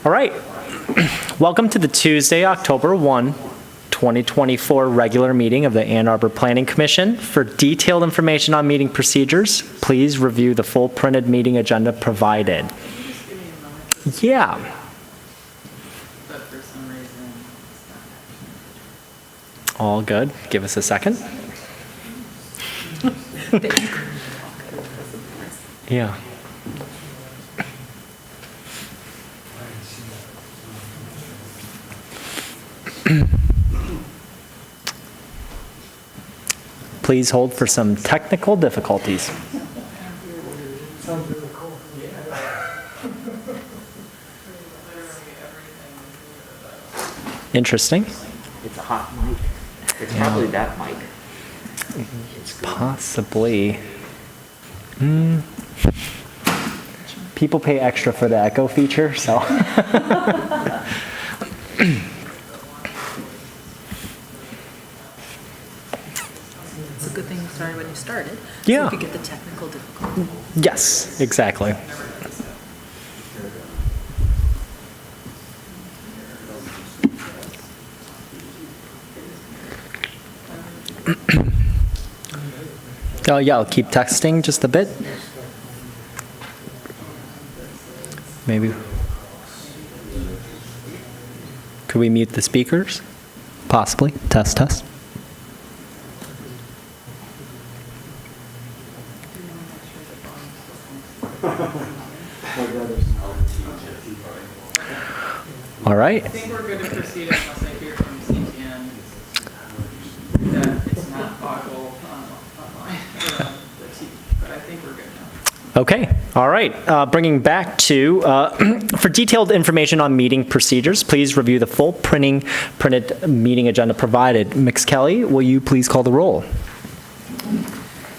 All right. Welcome to the Tuesday, October 1, 2024 regular meeting of the Ann Arbor Planning Commission. For detailed information on meeting procedures, please review the full printed meeting agenda provided. Yeah. But for some reason, it's All good. Give us a second. Yeah. Please hold for some technical difficulties. Interesting. It's a hot mic. It's probably that mic. Possibly. People pay extra for the echo feature, so. a good thing you started when you started. Yeah. So you could get the technical difficulty. Yes, exactly. Oh, yeah, I'll keep texting just a bit. Maybe. Could we mute the speakers? Possibly. Test, test. All right. I think we're good to proceed unless I hear from CTN that it's not audible online, the TV, but I think we're good now. Okay, all right. Bringing back to, for detailed information on meeting procedures, please review the full printed meeting agenda provided. Ms. Kelly, will you please call the roll?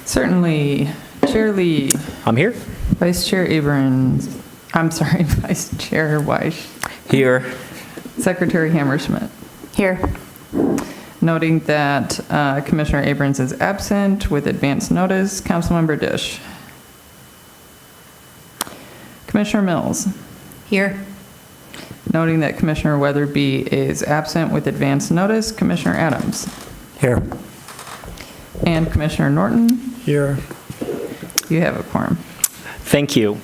Certainly. Chair Lee. I'm here. Vice Chair Abrams. I'm sorry, Vice Chair Weiss. Here. Secretary Hammerschmidt. Here. Noting that Commissioner Abrams is absent with advance notice. Councilmember Dish. Commissioner Mills. Here. Noting that Commissioner Weatherby is absent with advance notice. Commissioner Adams. Here. And Commissioner Norton. Here. You have a quorum. Thank you.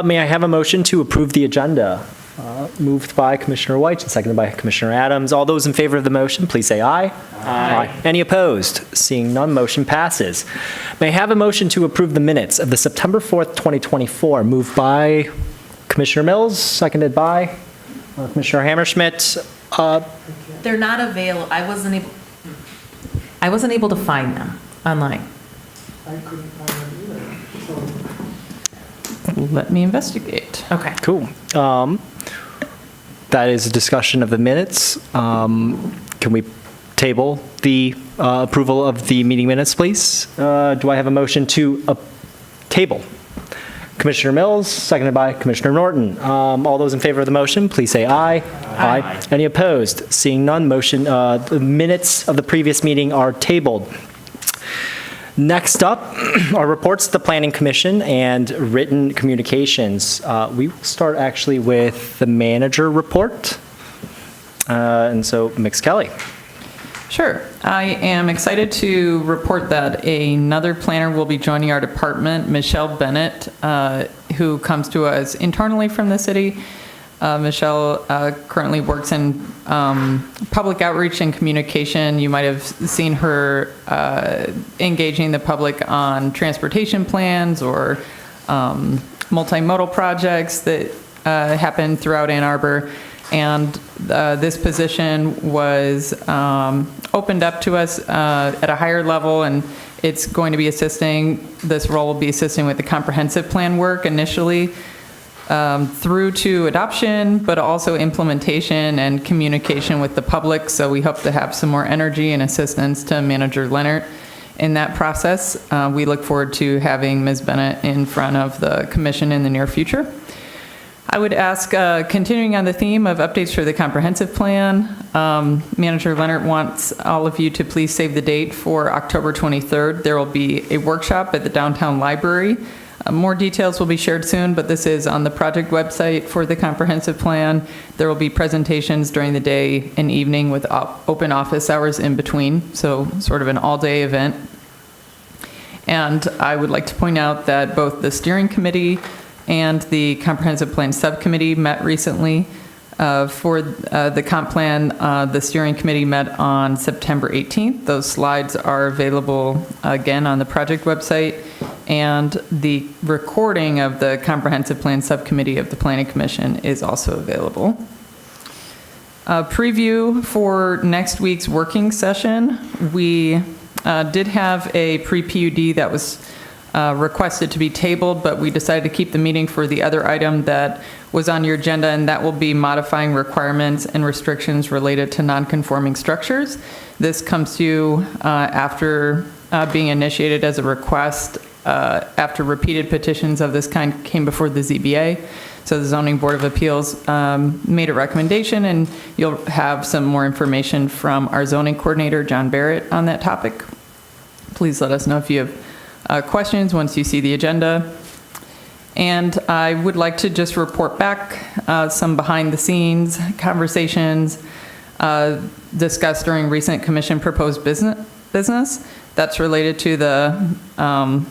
May I have a motion to approve the agenda? Moved by Commissioner White and seconded by Commissioner Adams. All those in favor of the motion, please say aye. Aye. Any opposed? Seeing none, motion passes. May I have a motion to approve the minutes of the September 4th, 2024, moved by Commissioner Mills, seconded by Commissioner Hammerschmidt. They're not available. I wasn't able to find them online. I couldn't find them either. So Let me investigate. Okay. Cool. That is a discussion of the minutes. Can we table the approval of the meeting minutes, please? Do I have a motion to table? Commissioner Mills, seconded by Commissioner Norton. All those in favor of the motion, please say aye. Aye. Any opposed? Seeing none, motion, the minutes of the previous meeting are tabled. Next up are reports to the Planning Commission and written communications. We will start actually with the manager report. And so, Ms. Kelly. Sure. I am excited to report that another planner will be joining our department, Michelle Bennett, who comes to us internally from the city. Michelle currently works in public outreach and communication. You might have seen her engaging the public on transportation plans or multimodal projects that happen throughout Ann Arbor. And this position was opened up to us at a higher level, and it's going to be this role will be assisting with the comprehensive plan work initially through to adoption, but also implementation and communication with the public. So we hope to have some more energy and assistance to Manager Leonard in that process. We look forward to having Ms. Bennett in front of the commission in the near future. I would ask, continuing on the theme of updates for the comprehensive plan, Manager Leonard wants all of you to please save the date for October 23rd. There will be a workshop at the downtown library More details will be shared soon, but this is on the project website for the comprehensive plan. There will be presentations during the day and evening with open office hours in between, so sort of an all-day event. And I would like to point out that both the steering committee and the comprehensive plan subcommittee met recently. For the comp plan, the steering committee met on September 18th. Those slides are available again on the project website, and the recording of the comprehensive plan subcommittee of the Planning Commission is also available. A preview for next week's working session. We did have a pre-PUD that was requested to be tabled, but we decided to keep the meeting for the other item that was on your agenda, and that will be modifying requirements and restrictions related to non-conforming structures. This comes to you after being initiated as a request after repeated petitions of this kind came before the ZBA. So the Zoning Board of Appeals made a recommendation, and you'll have some more information from our zoning coordinator, John Barrett, on that topic. Please let us know if you have questions once you see the agenda. And I would like to just report back some behind-the-scenes conversations discussed during recent commission proposed business that's related to the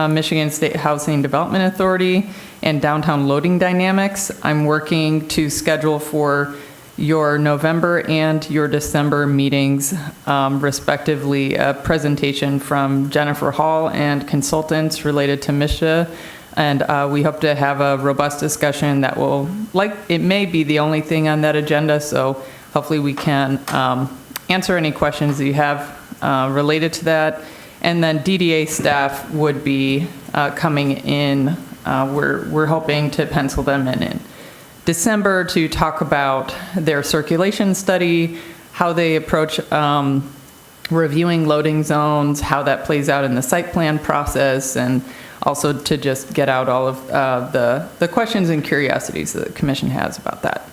Michigan State Housing Development Authority and downtown loading dynamics. I'm working to schedule for your November and your December meetings, respectively, a presentation from Jennifer Hall and consultants related to MSHA. And we hope to have a robust discussion that will, it may be the only thing on that agenda, so hopefully we can answer any questions that you have related to that. And then DDA staff would be coming in. We're hoping to pencil them in December to talk about their circulation study, how they approach reviewing loading zones, how that plays out in the site plan process, and also to just get out all of the questions and curiosities that the commission has about that.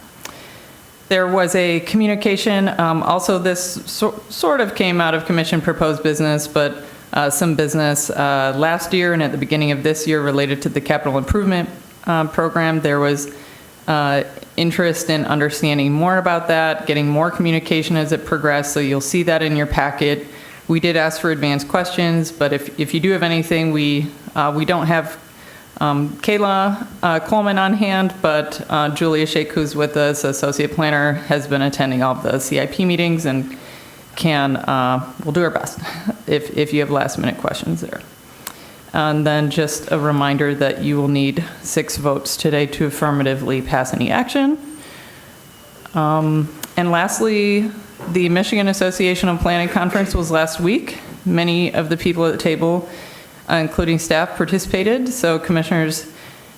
There was a communication, also this sort of came out of commission proposed business, but some business last year and at the beginning of this year related to the capital improvement program. There was interest in understanding more about that, getting more communication as it progressed, so you'll see that in your packet. We did ask for advanced questions, but if you do have anything, we don't have Kayla Coleman on hand, but Julia Shake, who's with us, associate planner, has been attending all of the CIP meetings and we'll do our best if you have last minute questions there. And then just a reminder that you will need 6 votes today to affirmatively pass any action. And lastly, the Michigan Association of Planning Conference was last week. Many of the people at the table, including staff, participated. So Commissioners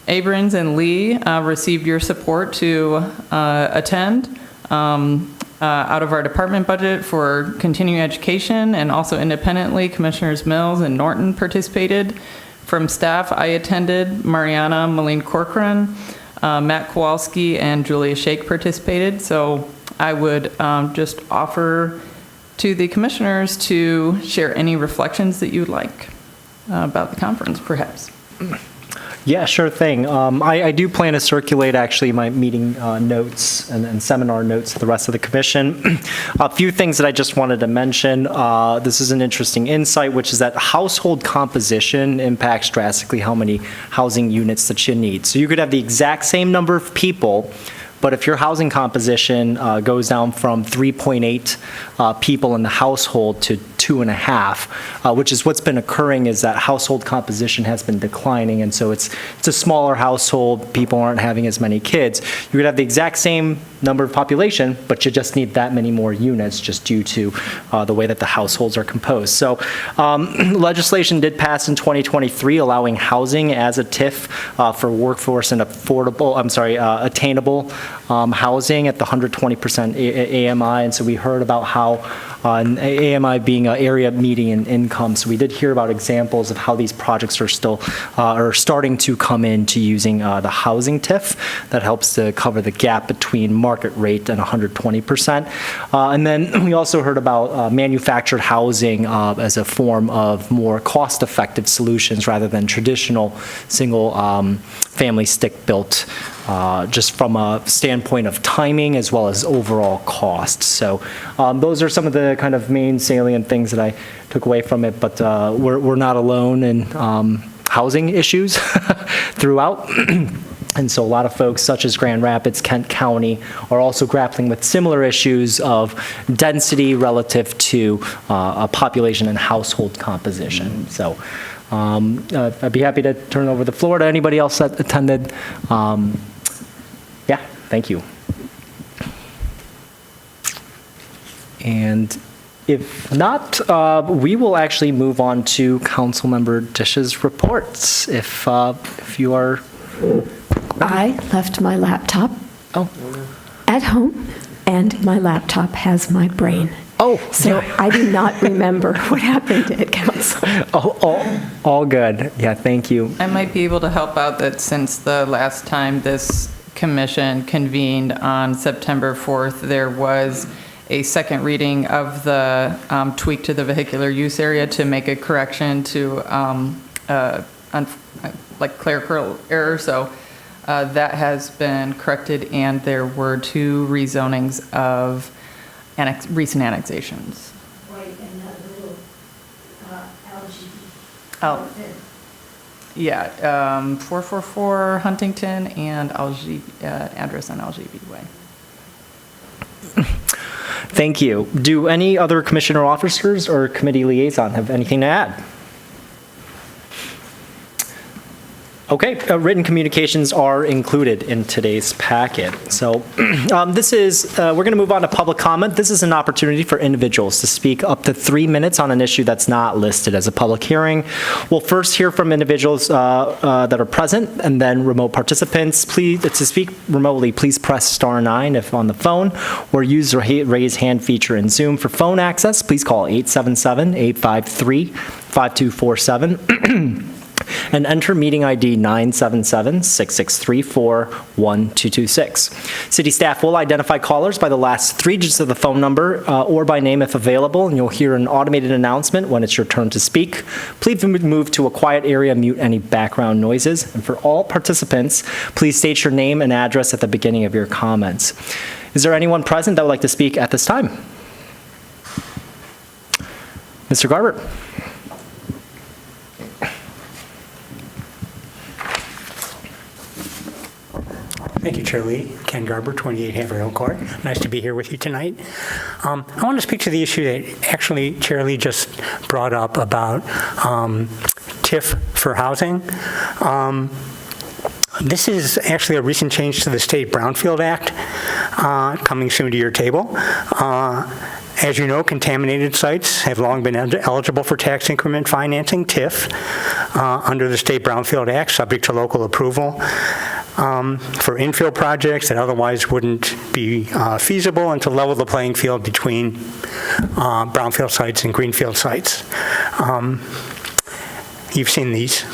Abrams and Lee received your support to attend out of our department budget for continuing education, and also independently, Commissioners Mills and Norton participated. From staff, I attended. Mariana Moline Corcoran, Matt Kowalski, and Julia Shake participated. So I would just offer to the commissioners to share any reflections that you'd like about the conference, perhaps. Yeah, sure thing. I do plan to circulate actually my meeting notes and seminar notes to the rest of the commission. A few things that I just wanted to mention. This is an interesting insight, which is that household composition impacts drastically how many housing units that you need. So you could have the exact same number of people, but if your housing composition goes down from 3.8 people in the household to 2.5, which is what's been occurring, is that household composition has been declining, and so it's a smaller household, people aren't having as many kids. You could have the exact same number of population, but you just need that many more units just due to the way that the households are composed. So legislation did pass in 2023 allowing housing as a TIF for workforce and attainable housing at the 120% AMI, and so we heard about how AMI being area median income. So we did hear about examples of how these projects are still are starting to come into using the housing TIF that helps to cover the gap between market rate and 120%. And then we also heard about manufactured housing as a form of more cost-effective solutions rather than traditional single family stick-built, just from a standpoint of timing as well as overall cost. So those are some of the kind of main salient things that I took away from it, but we're not alone in housing issues throughout. And so a lot of folks, such as Grand Rapids, Kent County, are also grappling with similar issues of density relative to a population and household composition. So I'd be happy to turn over the floor to anybody else that attended. Yeah, thank you. And if not, we will actually move on to Councilmember Dish's reports. If you are... I left my laptop at home, and my laptop has my brain. Oh, So I do not remember what happened at council. all good. Yeah, thank you. I might be able to help out that since the last time this commission convened on September 4th, there was a second reading of the tweak to the vehicular use area to make a correction to like clerical error. So that has been corrected, and there were 2 rezonings of recent annexations. Right, and that little algae. Oh, yeah, 444 Huntington and address on Algae Way. Thank you. Do any other commissioner officers or committee liaison have anything to add? Okay, written communications are included in today's packet. So this is, we're going to move on to public comment. This is an opportunity for individuals to speak up to 3 minutes on an issue that's not listed as a public hearing. We'll first hear from individuals that are present, and then remote participants. Please, to speak remotely, please press *9 if on the phone, or use the raise hand feature in Zoom. For phone access, please call 877-853-5247. and enter meeting ID 977-6634-1226. City staff will identify callers by the last 3 digits of the phone number or by name if available, and you'll hear an automated announcement when it's your turn to speak. Please move to a quiet area, mute any background noises, and for all participants, please state your name and address at the beginning of your comments. Is there anyone present that would like to speak at this time? Mr. Garber. Thank you, Chair Lee. Ken Garber, 28 Haverhill Court. Nice to be here with you tonight. I want to speak to the issue that actually Chair Lee just brought up about TIF for housing. This is actually a recent change to the State Brownfield Act coming soon to your table. As you know, contaminated sites have long been eligible for tax increment financing, TIF, under the State Brownfield Act, subject to local approval. For infill projects that otherwise wouldn't be feasible, and to level the playing field between brownfield sites and greenfield sites. You've seen these.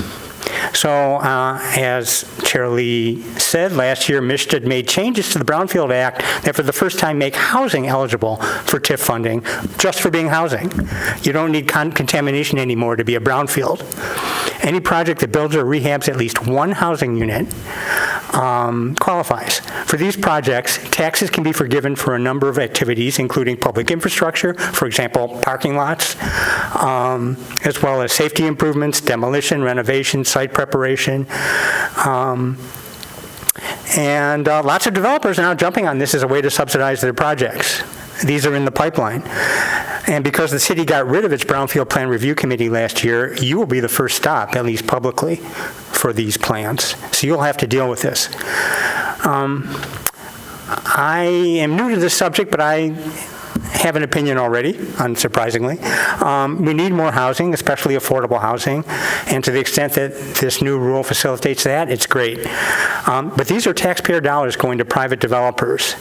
So, as Chair Lee said, last year, Michigan made changes to the Brownfield Act that for the first time make housing eligible for TIF funding, just for being housing. You don't need contamination anymore to be a brownfield. Any project that builds or rehabs at least one housing unit qualifies. For these projects, taxes can be forgiven for a number of activities, including public infrastructure, for example, parking lots, as well as safety improvements, demolition, renovation, site preparation. And lots of developers are now jumping on this as a way to subsidize their projects. These are in the pipeline. And because the city got rid of its Brownfield Plan Review Committee last year, you will be the first stop, at least publicly, for these plans. So you'll have to deal with this. I am new to this subject, but I have an opinion already, unsurprisingly. We need more housing, especially affordable housing, and to the extent that this new rule facilitates that, it's great. But these are taxpayer dollars going to private developers.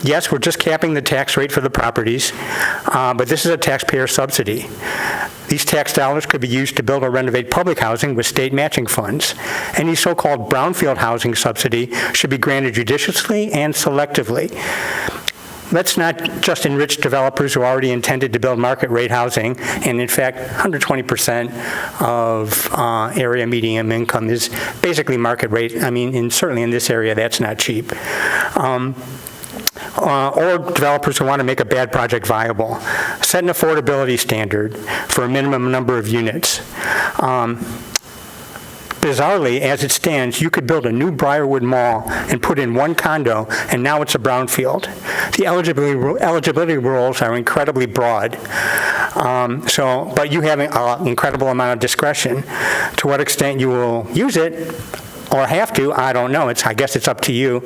Yes, we're just capping the tax rate for the properties, but this is a taxpayer subsidy. These tax dollars could be used to build or renovate public housing with state matching funds. Any so-called brownfield housing subsidy should be granted judiciously and selectively. Let's not just enrich developers who already intended to build market rate housing, and in fact, 120% of area median income is basically market rate. I mean, certainly in this area, that's not cheap. Or developers who want to make a bad project viable. Set an affordability standard for a minimum number of units. Bizarrely, as it stands, you could build a new Briarwood Mall and put in one condo, and now it's a brownfield. The eligibility rules are incredibly broad, but you have an incredible amount of discretion. To what extent you will use it or have to, I don't know. I guess it's up to you.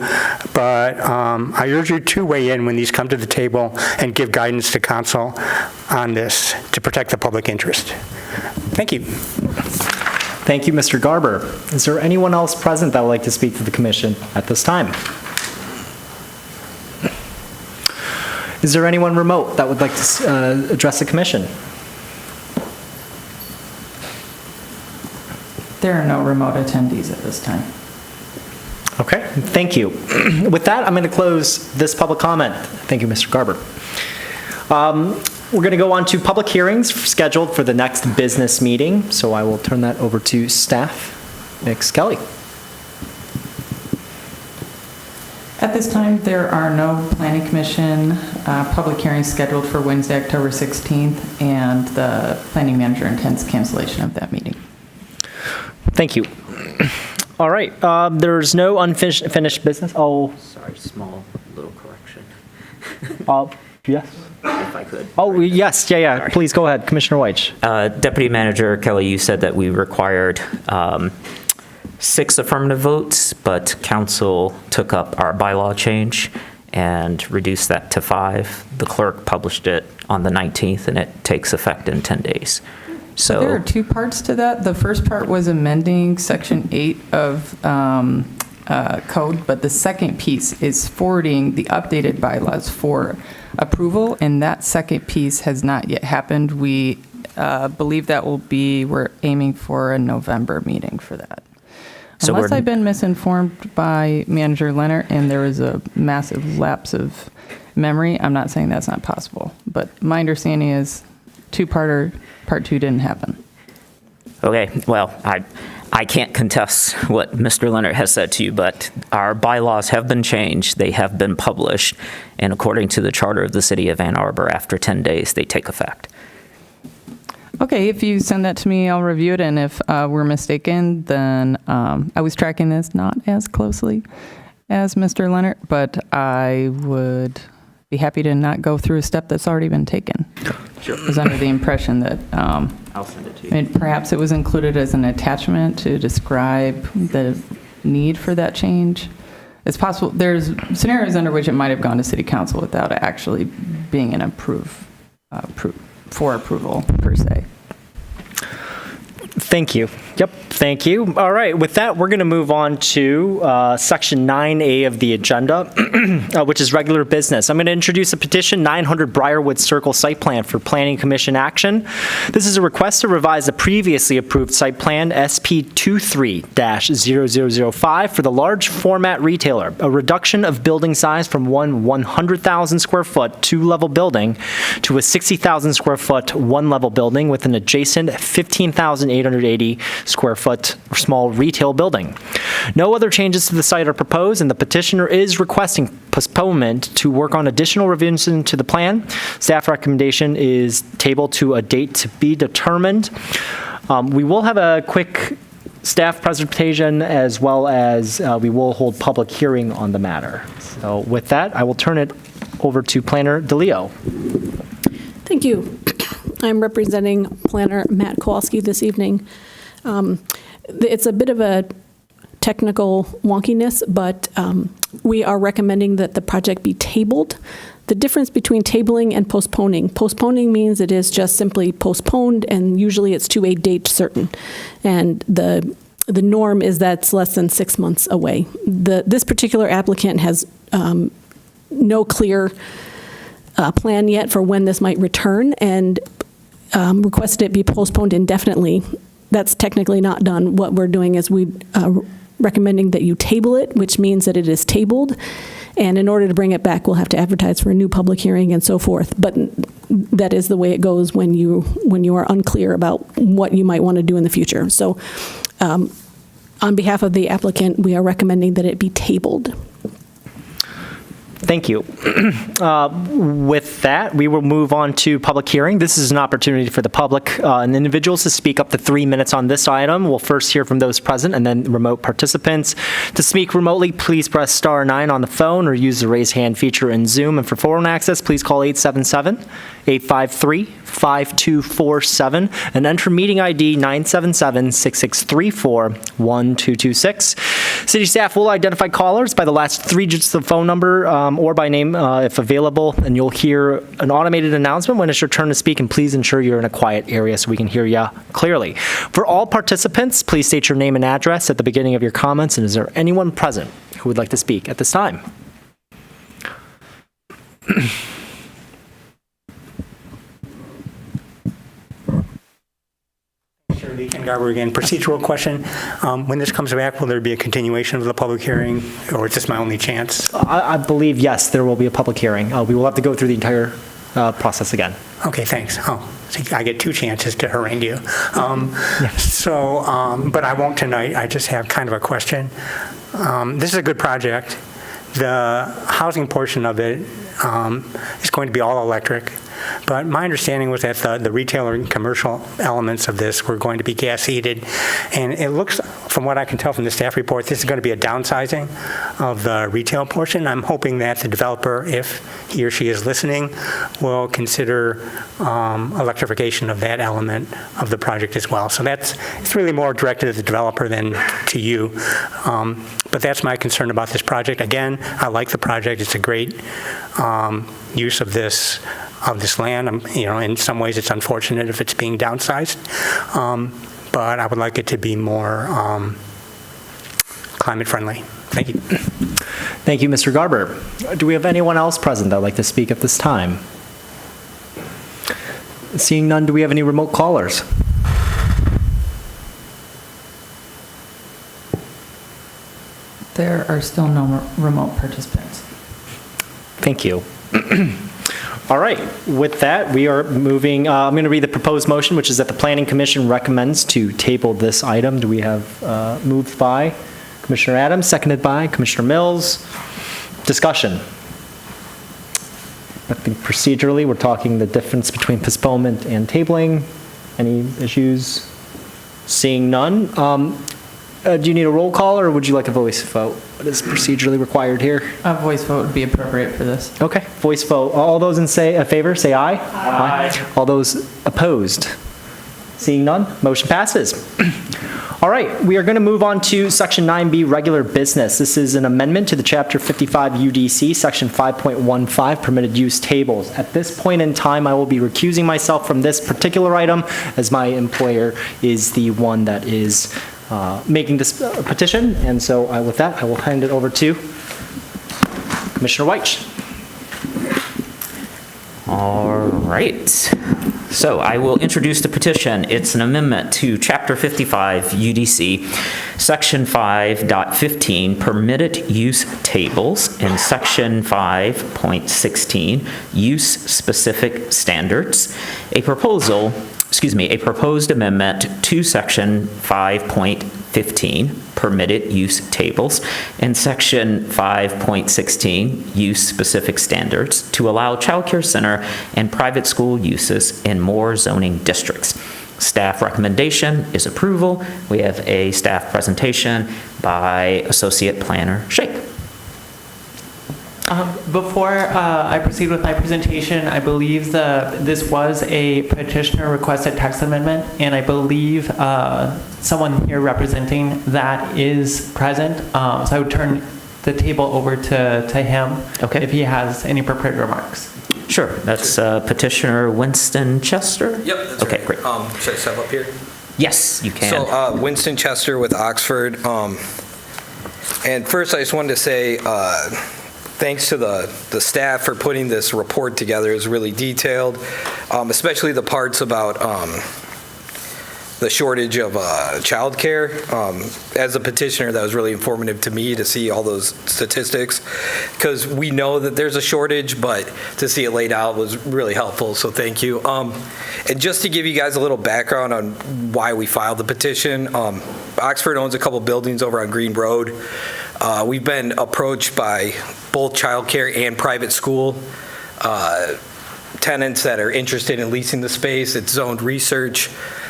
But I urge you to weigh in when these come to the table and give guidance to council on this to protect the public interest. Thank you. Thank you, Mr. Garber. Is there anyone else present that would like to speak to the commission at this time? Is there anyone remote that would like to address the commission? There are no remote attendees at this time. Okay, thank you. With that, I'm going to close this public comment. Thank you, Mr. Garber. We're going to go on to public hearings scheduled for the next business meeting, so I will turn that over to staff. Ms. Kelly. At this time, there are no planning commission public hearings scheduled for Wednesday, October 16th, and the planning manager intends cancellation of that meeting. Thank you. All right, there's no unfinished business. Oh, Sorry, small little correction, yes. if I could. Oh, yes, yeah. Please go ahead, Commissioner Weich. Deputy Manager Kelly, you said that we required 6 affirmative votes, but council took up our bylaw change and reduced that to 5. The clerk published it on the 19th, and it takes effect in 10 days. So There are 2 parts to that. The first part was amending Section 8 of code, but the second piece is forwarding the updated bylaws for approval, and that second piece has not yet happened. We believe that we're aiming for a November meeting for that. So Unless I've been misinformed by Manager Leonard and there was a massive lapse of memory, I'm not saying that's not possible. But my understanding is two-parter, part 2 didn't happen. Okay, well, I can't contest what Mr. Leonard has said to you, but our bylaws have been changed, they have been published, and according to the charter of the city of Ann Arbor, after 10 days, they take effect. Okay, if you send that to me, I'll review it, and if we're mistaken, then I was tracking this not as closely as Mr. Leonard, but I would be happy to not go through a step that's already been taken. Sure. I was under the impression that I'll send it to you. perhaps it was included as an attachment to describe the need for that change. It's possible, there's scenarios under which it might have gone to city council without actually being an for approval per se. Thank you. Yep, thank you. All right, with that, we're going to move on to Section 9A of the agenda, which is regular business. I'm going to introduce a petition, 900 Briarwood Circle site plan for Planning Commission action. This is a request to revise a previously approved site plan, SP 23-0005, for the large format retailer, a reduction of building size from one 100,000 square foot 2-level building to a 60,000 square foot 1-level building with an adjacent 15,880 square foot small retail building. No other changes to the site are proposed, and the petitioner is requesting postponement to work on additional revisions to the plan. Staff recommendation is tabled to a date to be determined. We will have a quick staff presentation as well as we will hold public hearing on the matter. So with that, I will turn it over to Planner DeLeo. Thank you. I'm representing Planner Matt Kowalski this evening. It's a bit of a technical wonkiness, but we are recommending that the project be tabled. The difference between tabling and postponing means it is just simply postponed, and usually it's to a date certain. And the norm is that's less than 6 months away. This particular applicant has no clear plan yet for when this might return and requested it be postponed indefinitely. That's technically not done. What we're doing is recommending that you table it, which means that it is tabled. And in order to bring it back, we'll have to advertise for a new public hearing and so forth. But that is the way it goes when you are unclear about what you might want to do in the future. So on behalf of the applicant, we are recommending that it be tabled. Thank you. With that, we will move on to public hearing. This is an opportunity for the public and individuals to speak up to 3 minutes on this item. We'll first hear from those present and then remote participants. To speak remotely, please press *9 on the phone or use the raise hand feature in Zoom. And for phone access, please call 877-853-5247 and enter meeting ID 977-6634-1226. City staff will identify callers by the last 3 digits of the phone number or by name if available, and you'll hear an automated announcement when it's your turn to speak, and please ensure you're in a quiet area so we can hear you clearly. For all participants, please state your name and address at the beginning of your comments, and is there anyone present who would like to speak at this time? And Arbor again, procedural question. When this comes back, will there be a continuation of the public hearing, or is this my only chance? I believe, yes, there will be a public hearing. We will have to go through the entire process again. Okay, thanks. Oh, so I get 2 chances to harangue you. But I won't tonight. I just have kind of a question. This is a good project. The housing portion of it is going to be all electric. But my understanding was that the retail and commercial elements of this were going to be gas heated. And it looks, from what I can tell from the staff report, this is going to be a downsizing of the retail portion. I'm hoping that the developer, if he or she is listening, will consider electrification of that element of the project as well. So it's really more directed at the developer than to you. But that's my concern about this project. Again, I like the project. It's a great use of this land. In some ways it's unfortunate if it's being downsized, but I would like it to be more climate friendly. Thank you. Thank you, Mr. Garber. Do we have anyone else present that would like to speak at this time? Seeing none, do we have any remote callers? There are still no remote participants. Thank you. All right, with that, we are moving, I'm going to read the proposed motion, which is that the Planning Commission recommends to table this item. Do we have moved by Commissioner Adams, seconded by Commissioner Mills? Discussion. I think procedurally, we're talking the difference between postponement and tabling. Any issues? Seeing none. Do you need a roll call, or would you like a voice vote? What is procedurally required here? A voice vote would be appropriate for this. Okay, voice vote. All those in favor, say aye. Aye. All those opposed? Seeing none, motion passes. All right, we are going to move on to Section 9B, regular business. This is an amendment to the Chapter 55 UDC, Section 5.15, permitted use tables. At this point in time, I will be recusing myself from this particular item, as my employer is the one that is making this petition, and so with that, I will hand it over to Commissioner Weich. All right. So I will introduce the petition. It's an amendment to Chapter 55 UDC, Section 5.15, permitted use tables, and Section 5.16, use-specific standards. A proposed amendment to Section 5.15, permitted use tables, and Section 5.16, use-specific standards, to allow child care center and private school uses in more zoning districts. Staff recommendation is approval. We have a staff presentation by Associate Planner Shake. Before I proceed with my presentation, I believe this was a petitioner requested text amendment, and I believe someone here representing that is present. So I would turn the table over to him if he has any prepared remarks. Sure. That's petitioner Winston Chester? Yep, that's okay, right. Great. Should I step up here? Yes, you can. So Winston Chester with Oxford. And first I just wanted to say, thanks to the staff for putting this report together. It's really detailed, especially the parts about the shortage of childcare. As a petitioner, that was really informative to me to see all those statistics, because we know that there's a shortage, but to see it laid out was really helpful, so thank you. And just to give you guys a little background on why we filed the petition, Oxford owns a couple buildings over on Green Road. We've been approached by both childcare and private school tenants that are interested in leasing the space. It's zoned research.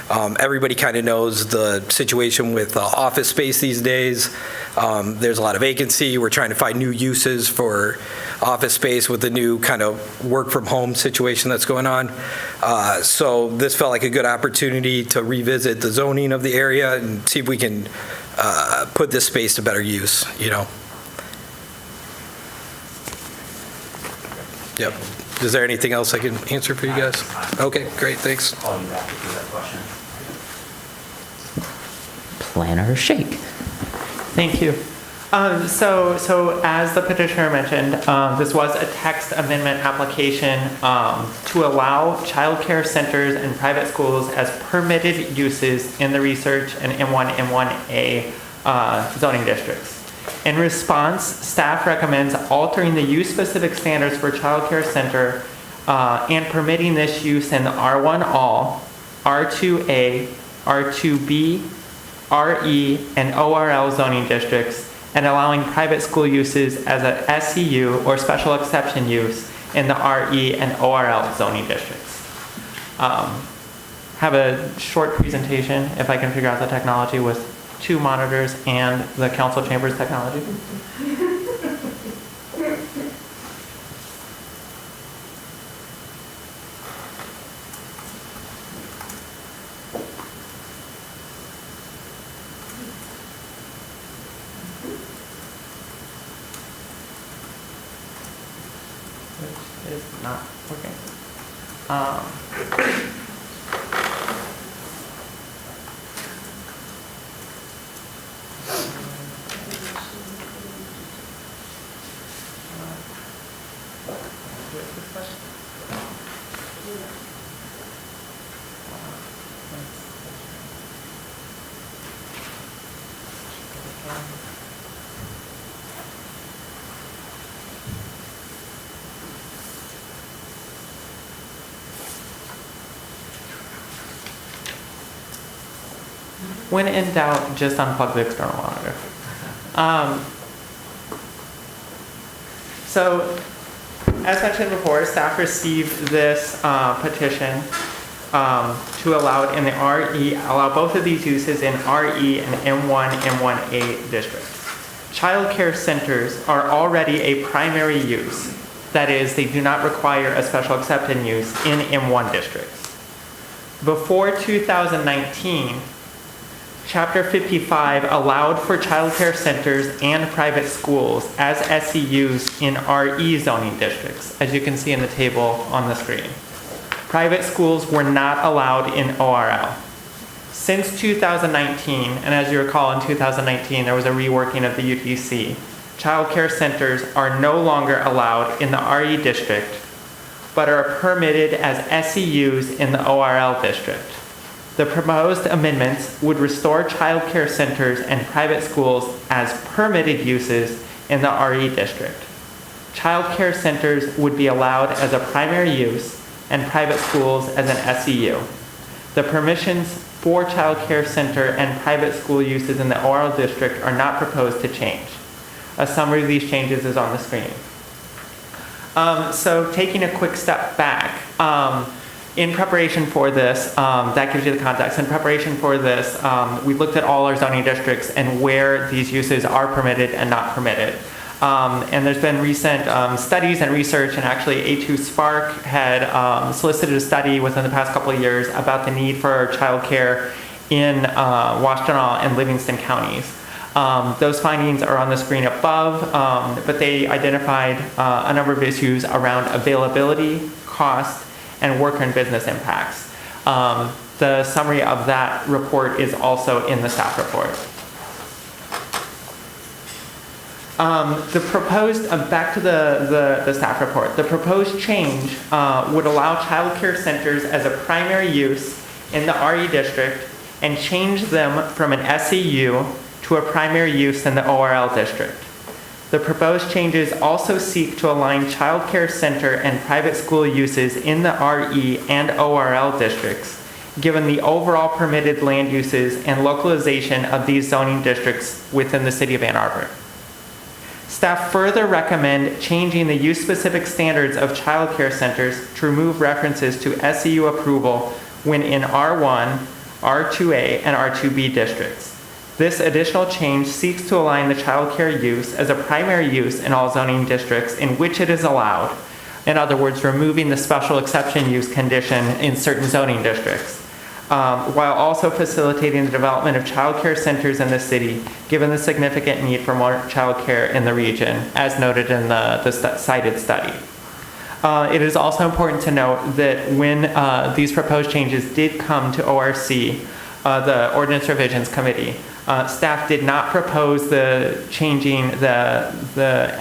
Everybody kind of knows the situation with office space these days. There's a lot of vacancy. We're trying to find new uses for office space with the new kind of work from home situation that's going on. So this felt like a good opportunity to revisit the zoning of the area and see if we can put this space to better use, you know. Yep. Is there anything else I can answer for you guys? Okay, great, thanks. Call you back if you have a question. Planner Shake. Thank you. So as the petitioner mentioned, this was a text amendment application to allow childcare centers and private schools as permitted uses in the research and M1, M1A zoning districts. In response, staff recommends altering the use-specific standards for childcare center and permitting this use in the R1 all, R2A, R2B, RE, and ORL zoning districts, and allowing private school uses as a SEU or special exception use in the RE and ORL zoning districts. Have a short presentation, if I can figure out the technology, with 2 monitors and the council chambers technology. Which is not working. When in doubt, just unplug the external monitor. So, as mentioned before, staff received this petition to allow it in the RE, allow both of these uses in RE and M1, M1A districts. Childcare centers are already a primary use. That is, they do not require a special exception use in M1 districts. Before 2019, Chapter 55 allowed for childcare centers and private schools as SEUs in RE zoning districts, as you can see in the table on the screen. Private schools were not allowed in ORL. Since 2019, and as you recall in 2019 there was a reworking of the UTC, childcare centers are no longer allowed in the RE district, but are permitted as SEUs in the ORL district. The proposed amendments would restore childcare centers and private schools as permitted uses in the RE district. Childcare centers would be allowed as a primary use and private schools as an SEU. The permissions for childcare center and private school uses in the ORL district are not proposed to change. A summary of these changes is on the screen. So taking a quick step back, in preparation for this, that gives you the context. In preparation for this, we looked at all our zoning districts and where these uses are permitted and not permitted. And there's been recent studies and research, and actually A2 Spark had solicited a study within the past couple of years about the need for childcare in Washtenaw and Livingston counties. Those findings are on the screen above, but they identified a number of issues around availability, cost, and worker and business impacts. The summary of that report is also in the staff report. The proposed, back to the staff report, the proposed change would allow childcare centers as a primary use in the RE district and change them from an SEU to a primary use in the ORL district. The proposed changes also seek to align childcare center and private school uses in the RE and ORL districts, given the overall permitted land uses and localization of these zoning districts within the city of Ann Arbor. Staff further recommend changing the use-specific standards of childcare centers to remove references to SEU approval when in R1, R2A, and R2B districts. This additional change seeks to align the childcare use as a primary use in all zoning districts in which it is allowed. In other words, removing the special exception use condition in certain zoning districts, while also facilitating the development of childcare centers in the city, given the significant need for more childcare in the region, as noted in the cited study. It is also important to note that when these proposed changes did come to ORC, the Ordinance Revisions Committee, staff did not propose changing the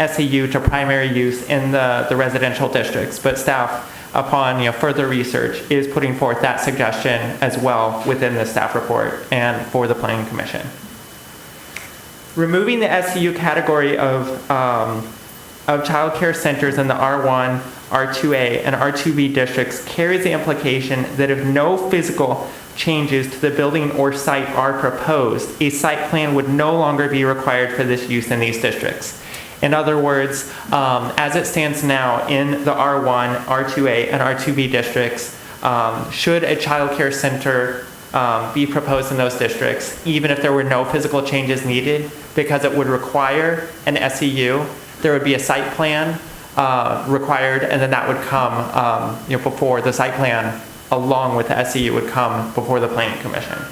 SEU to primary use in the residential districts, but staff, upon further research, is putting forth that suggestion as well within the staff report and for the Planning Commission. Removing the SEU category of childcare centers in the R1, R2A, and R2B districts carries the implication that if no physical changes to the building or site are proposed, a site plan would no longer be required for this use in these districts. In other words, as it stands now in the R1, R2A, and R2B districts, should a child care center be proposed in those districts, even if there were no physical changes needed, because it would require an SEU, there would be a site plan required, and then that would come before the site plan, along with the SEU, would come before the Planning Commission.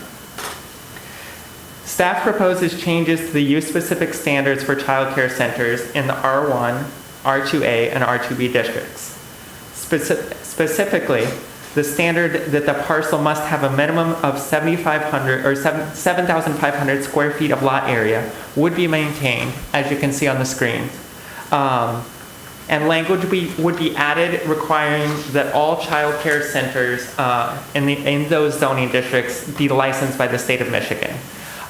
Staff proposes changes to the use-specific standards for child care centers in the R1, R2A, and R2B districts. Specifically, the standard that the parcel must have a minimum of 7,500 square feet of lot area would be maintained, as you can see on the screen. And language would be added requiring that all child care centers in those zoning districts be licensed by the state of Michigan.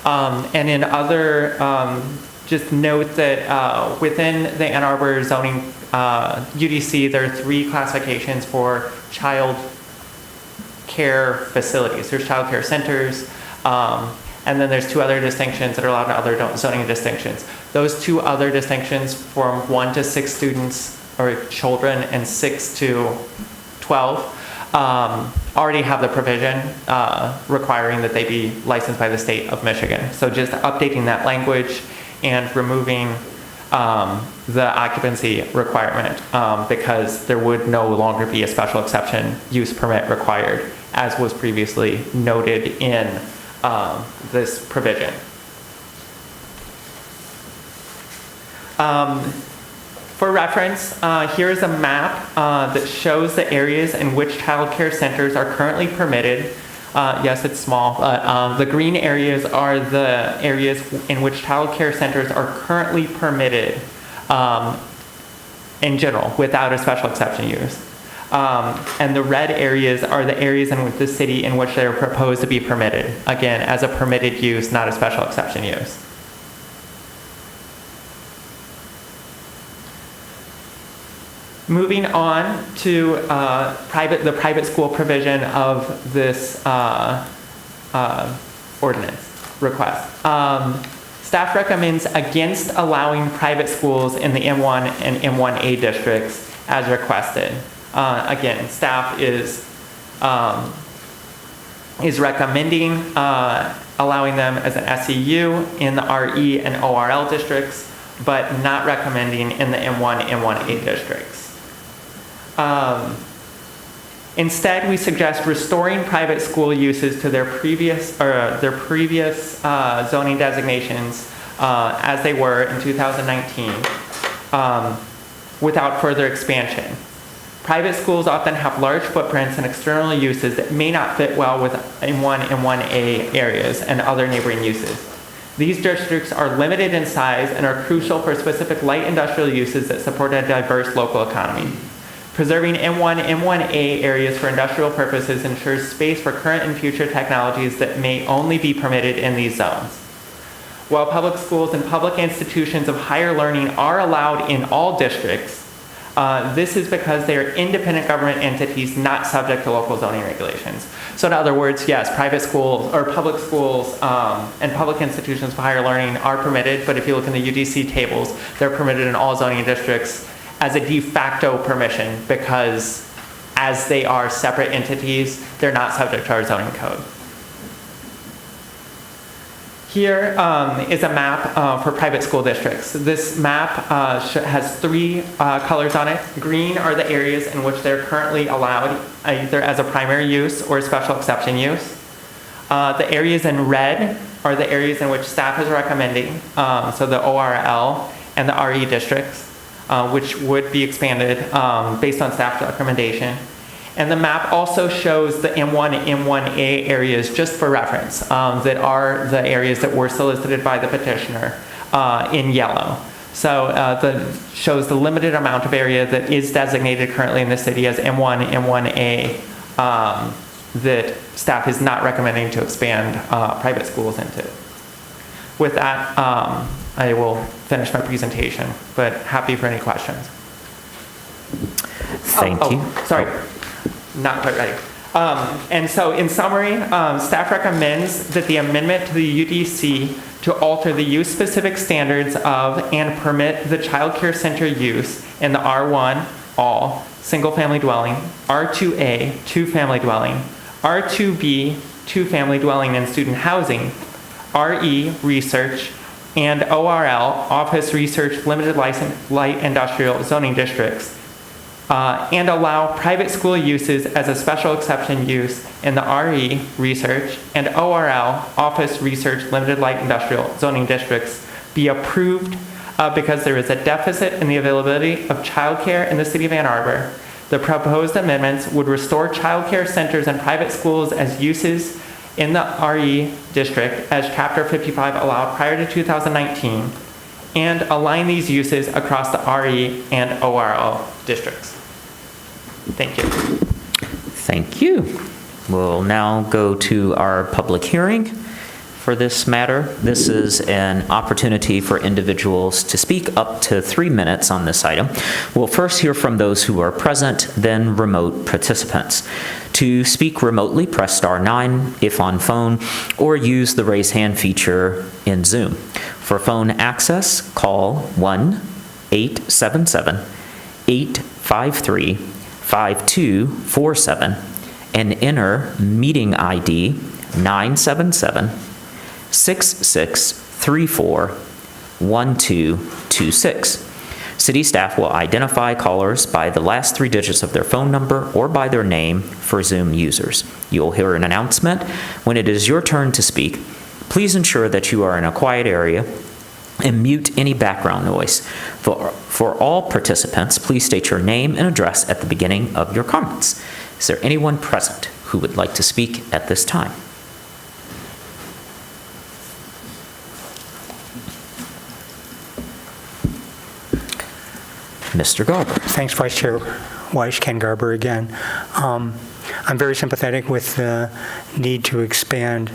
And in other, just note that within the Ann Arbor zoning UDC, there are 3 classifications for child care facilities. There's child care centers, and then there's 2 other distinctions that are allowed in other zoning distinctions. Those 2 other distinctions from 1 to 6 students or children and 6 to 12 already have the provision requiring that they be licensed by the state of Michigan. So just updating that language and removing the occupancy requirement because there would no longer be a special exception use permit required, as was previously noted in this provision. For reference, here is a map that shows the areas in which child care centers are currently permitted. Yes, it's small, but the green areas are the areas in which child care centers are currently permitted in general, without a special exception use. And the red areas are the areas in the city in which they're proposed to be permitted, again, as a permitted use, not a special exception use. Moving on to the private school provision of this ordinance request. Staff recommends against allowing private schools in the M1 and M1A districts as requested. Again, staff is recommending allowing them as an SEU in the RE and ORL districts, but not recommending in the M1, M1A districts. Instead, we suggest restoring private school uses to their previous zoning designations as they were in 2019 without further expansion. Private schools often have large footprints and external uses that may not fit well with M1, M1A areas and other neighboring uses. These districts are limited in size and are crucial for specific light industrial uses that support a diverse local economy. Preserving M1, M1A areas for industrial purposes ensures space for current and future technologies that may only be permitted in these zones. While public schools and public institutions of higher learning are allowed in all districts, this is because they are independent government entities not subject to local zoning regulations. So in other words, yes, private schools or public schools and public institutions of higher learning are permitted, but if you look in the UDC tables, they're permitted in all zoning districts as a de facto permission because as they are separate entities, they're not subject to our zoning code. Here is a map for private school districts. This map has three colors on it. Green are the areas in which they're currently allowed either as a primary use or a special exception use. The areas in red are the areas in which staff is recommending, so the ORL and the RE districts, which would be expanded based on staff's recommendation. And the map also shows the M1 and M1A areas just for reference that are the areas that were solicited by the petitioner in yellow. So shows the limited amount of area that is designated currently in the city as M1, M1A that staff is not recommending to expand private schools into. With that, I will finish my presentation, but happy for any questions. Thank you. Sorry. Not quite ready. And so in summary, staff recommends that the amendment to the UDC to alter the use-specific standards of and permit the child care center use in the R1, all, single-family dwelling, R2A, two-family dwelling, R2B, two-family dwelling and student housing, RE, research, and ORL, office research limited license light industrial zoning districts, and allow private school uses as a special exception use in the RE, research, and ORL, office research limited light industrial zoning districts be approved because there is a deficit in the availability of childcare in the city of Ann Arbor. The proposed amendments would restore childcare centers and private schools as uses in the RE district as Chapter 55 allowed prior to 2019 and align these uses across the RE and ORL districts. Thank you. Thank you. We'll now go to our public hearing for this matter. This is an opportunity for individuals to speak up to 3 minutes on this item. We'll first hear from those who are present, then remote participants. To speak remotely, press star 9 if on phone, or use the raise hand feature in Zoom. For phone access, call 1-877-853-5247 and enter meeting ID 977-6634-1226. City staff will identify callers by the last 3 digits of their phone number or by their name for Zoom users. You'll hear an announcement when it is your turn to speak. Please ensure that you are in a quiet area and mute any background noise. For all participants, please state your name and address at the beginning of your comments. Is there anyone present who would like to speak at this time? Mr. Garber. Thanks, Vice Chair Weiss. Ken Garber again. I'm very sympathetic with the need to expand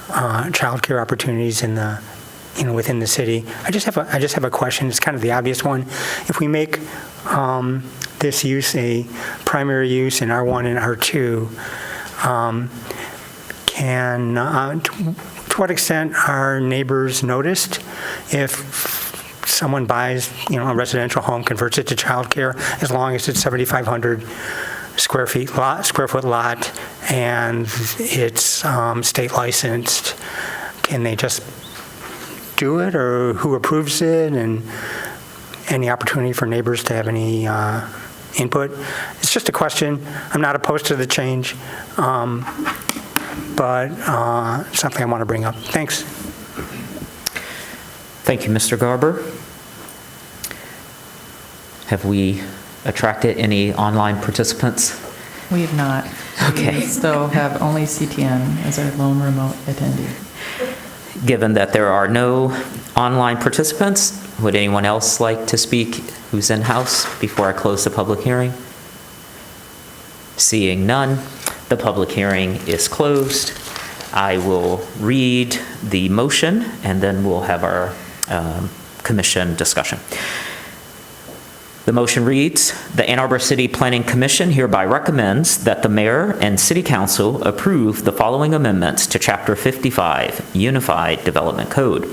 childcare opportunities in the, within the city. I just have a question. It's kind of the obvious one. If we make this use a primary use in R1 and R2, to what extent are neighbors noticed if someone buys, a residential home, converts it to childcare, as long as it's 7,500 square foot lot, and it's state licensed? Can they just do it, or who approves it, and any opportunity for neighbors to have any input? It's just a question. I'm not opposed to the change, but something I want to bring up. Thanks. Thank you, Mr. Garber. Have we attracted any online participants? We have not. Okay. We still have only CTN as our lone remote attendee. Given that there are no online participants, would anyone else like to speak who's in-house before I close the public hearing? Seeing none, the public hearing is closed. I will read the motion, and then we'll have our commission discussion. The motion reads, "The Ann Arbor City Planning Commission hereby recommends that the mayor and city council approve the following amendments to Chapter 55, Unified Development Code.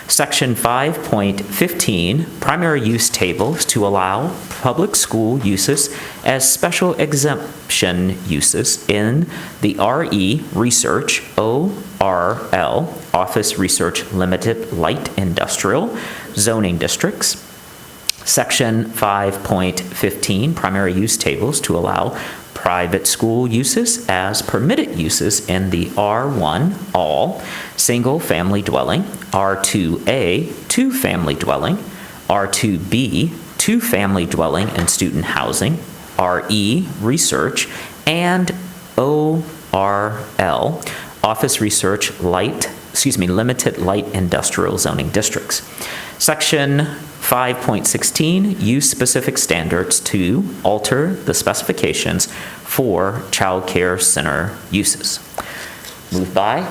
Section 5.15, primary use tables to allow public school uses as special exemption uses in the RE Research, ORL, Office Research Limited Light Industrial zoning districts. Section 5.15, primary use tables to allow private school uses as permitted uses in the R1, all, single-family dwelling, R2A, two-family dwelling, R2B, two-family dwelling and student housing, RE, research, and ORL, office research limited light industrial zoning districts. Section 5.16, use specific standards to alter the specifications for child care center uses." Moved by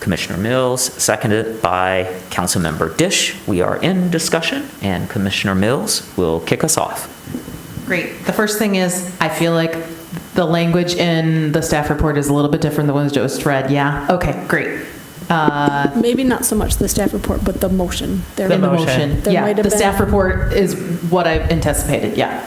Commissioner Mills, seconded by Councilmember Dish. We are in discussion, and Commissioner Mills will kick us off. Great. The first thing is, I feel like the language in the staff report is a little bit different than the ones Joe just read. Yeah? Okay, great. Maybe not so much the staff report, but the motion. The motion. There Yeah, might have the been- staff report is what I anticipated, yeah.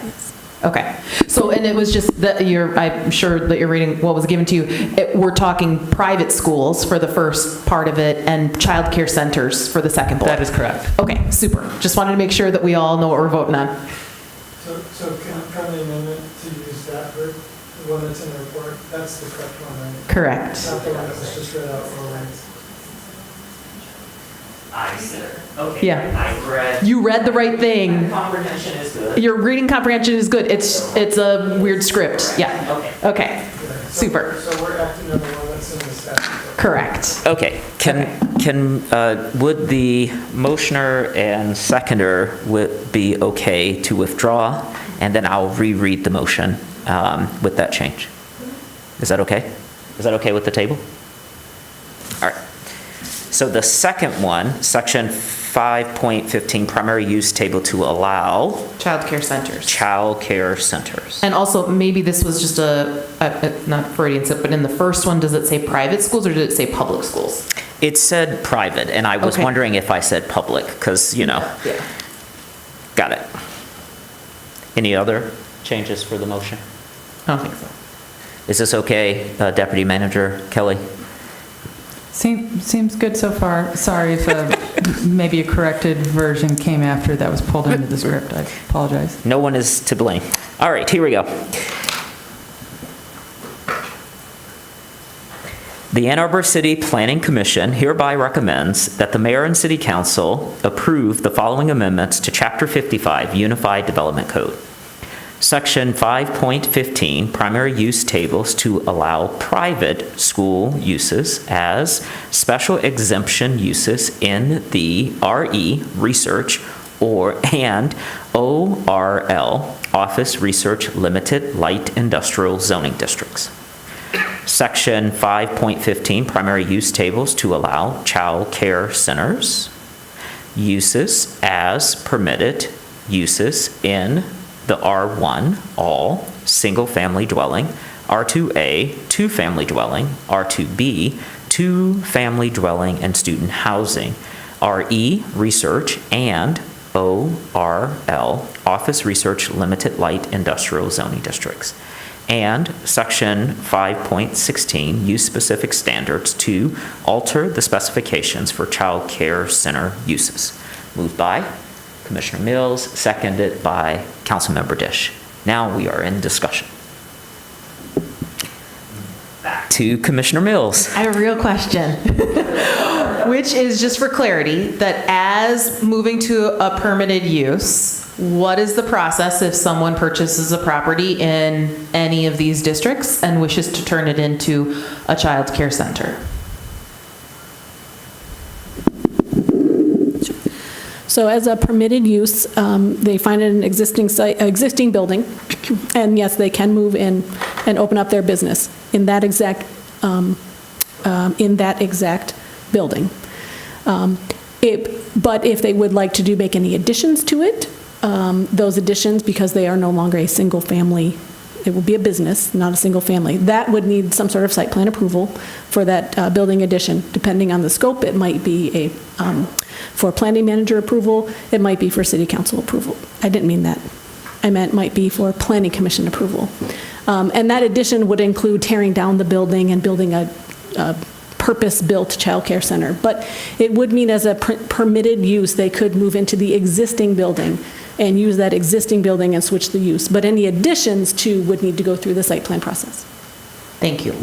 Okay. So, and it was just that I'm sure that you're reading what was given to you. We're talking private schools for the first part of it and childcare centers for the second bullet. That is correct. Okay, super. Just wanted to make sure that we all know what we're voting on. So can the amendment to use that word, the one that's in the report, that's the correct one, right? Correct. Not the one that was just read out for length. I see. Okay. Yeah. I read. You read the right thing. Comprehension is good. Your reading comprehension is good. It's a weird script. Yeah. Okay. Okay. Super. So we're acting on the one that's in the statute. Correct. Okay, would the motioner and seconder be okay to withdraw? And then I'll reread the motion with that change. Is that okay? Is that okay with the table? All right. So the second one, section 5.15, primary use table to allow Childcare centers. childcare centers. And also, maybe this was just not Freudian slip, but in the first one, does it say private schools or did it say public schools? It said private, and I was Okay. wondering if I said public, because, Yeah. Got it. Any other changes for the motion? I don't think so. Is this okay, Deputy Manager Kelly? Seems good so far. Sorry if maybe a corrected version came after that was pulled into the script. I apologize. No one is to blame. All right, here we go. The Ann Arbor City Planning Commission hereby recommends that the mayor and city council approve the following amendments to Chapter 55, Unified Development Code. Section 5.15, primary use tables to allow private school uses as special exemption uses in the RE Research and ORL Office Research Limited Light Industrial zoning districts. Section 5.15, primary use tables to allow child care centers uses as permitted uses in the R1, all, single-family dwelling, R2A, two-family dwelling, R2B, two-family dwelling and student housing, RE, research, and ORL, office research limited light industrial zoning districts. And Section 5.16, use-specific standards to alter the specifications for child care center uses. Moved by Commissioner Mills, seconded by Councilmember Dish. Now we are in discussion. Back to Commissioner Mills. I have a real question, which is just for clarity, that as moving to a permitted use, what is the process if someone purchases a property in any of these districts and wishes to turn it into a child care center? So as a permitted use, they find an existing site, existing building, and yes, they can move in and open up their business in that exact building. But if they would like to make any additions to it, those additions, because they are no longer a single family, it will be a business, not a single family, that would need some sort of site plan approval for that building addition. Depending on the scope, it might be for planning manager approval, it might be for city council approval. I didn't mean that. I meant might be for planning commission approval. And that addition would include tearing down the building and building a purpose-built childcare center. But it would mean as a permitted use, they could move into the existing building and use that existing building and switch the use. But any additions to would need to go through the site plan process. Thank you.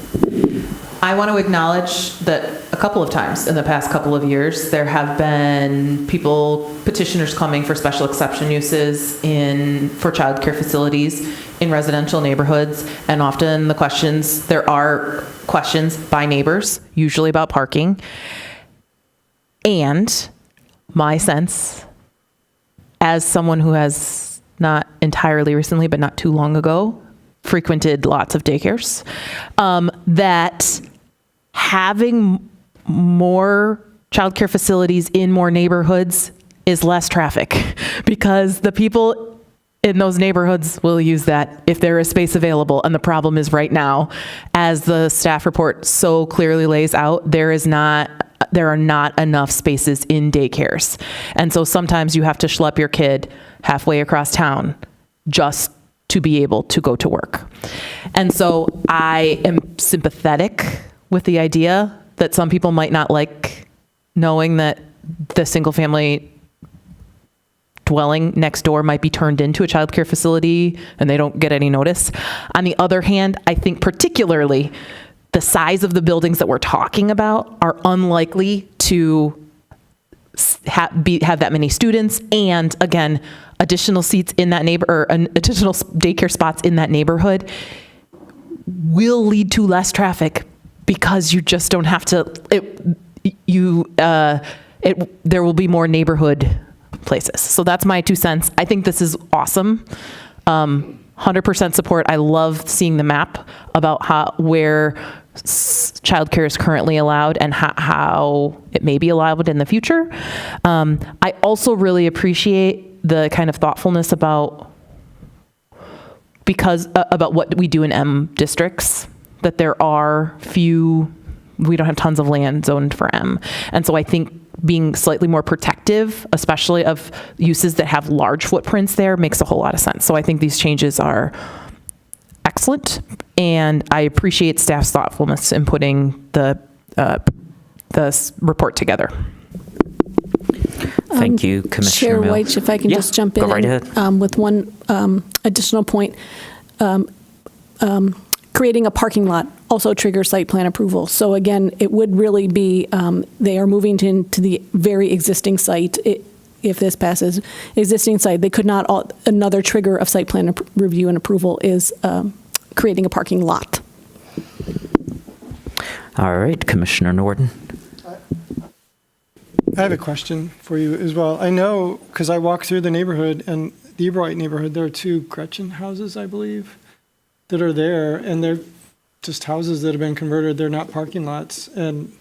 I want to acknowledge that a couple of times in the past couple of years, there have been petitioners coming for special exception uses for childcare facilities in residential neighborhoods. And often there are questions by neighbors, usually about parking. And my sense, as someone who has not entirely recently, but not too long ago, frequented lots of daycares, that having more childcare facilities in more neighborhoods is less traffic, because the people in those neighborhoods will use that if there is space available. And the problem is right now, as the staff report so clearly lays out, there are not enough spaces in daycares. And so sometimes you have to schlep your kid halfway across town just to be able to go to work. And so I am sympathetic with the idea that some people might not like knowing that the single family dwelling next door might be turned into a childcare facility and they don't get any notice. On the other hand, I think particularly the size of the buildings that we're talking about are unlikely to have that many students, and again, additional seats in that additional daycare spots in that neighborhood will lead to less traffic, because you just don't have to. There will be more neighborhood places. So that's my 2 cents. I think this is awesome. 100% support. I love seeing the map about where childcare is currently allowed and how it may be allowed in the future. I also really appreciate the kind of thoughtfulness about what we do in M districts, that there are we don't have tons of land zoned for M. And so I think being slightly more protective, especially of uses that have large footprints there, makes a whole lot of sense. So I think these changes are excellent, and I appreciate staff's thoughtfulness in putting the report together. Thank you, Commissioner Chair Mill. Weich, if I can just jump in go right ahead. With one additional point. Creating a parking lot also triggers site plan approval. So again, it would really be, they are moving into the very existing site. If this passes, existing site, they could not, another trigger of site plan review and approval is creating a parking lot. All right, Commissioner Norton. I have a question for you as well. I know, because I walk through the neighborhood, and the Arbor neighborhood, there are 2 Gretchen houses, I believe, that are there, and they're just houses that have been converted. They're not parking lots. And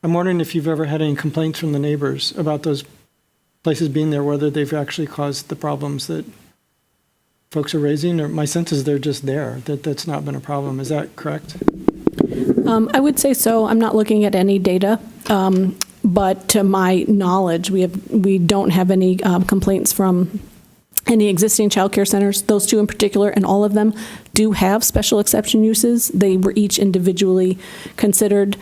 I'm wondering if you've ever had any complaints from the neighbors about those places being there, whether they've actually caused the problems that folks are raising, or my sense is they're just there, that's not been a problem. Is that correct? I would say so. I'm not looking at any data, but to my knowledge, we don't have any complaints from any existing childcare centers. Those 2 in particular, and all of them do have special exception uses. They were each individually considered.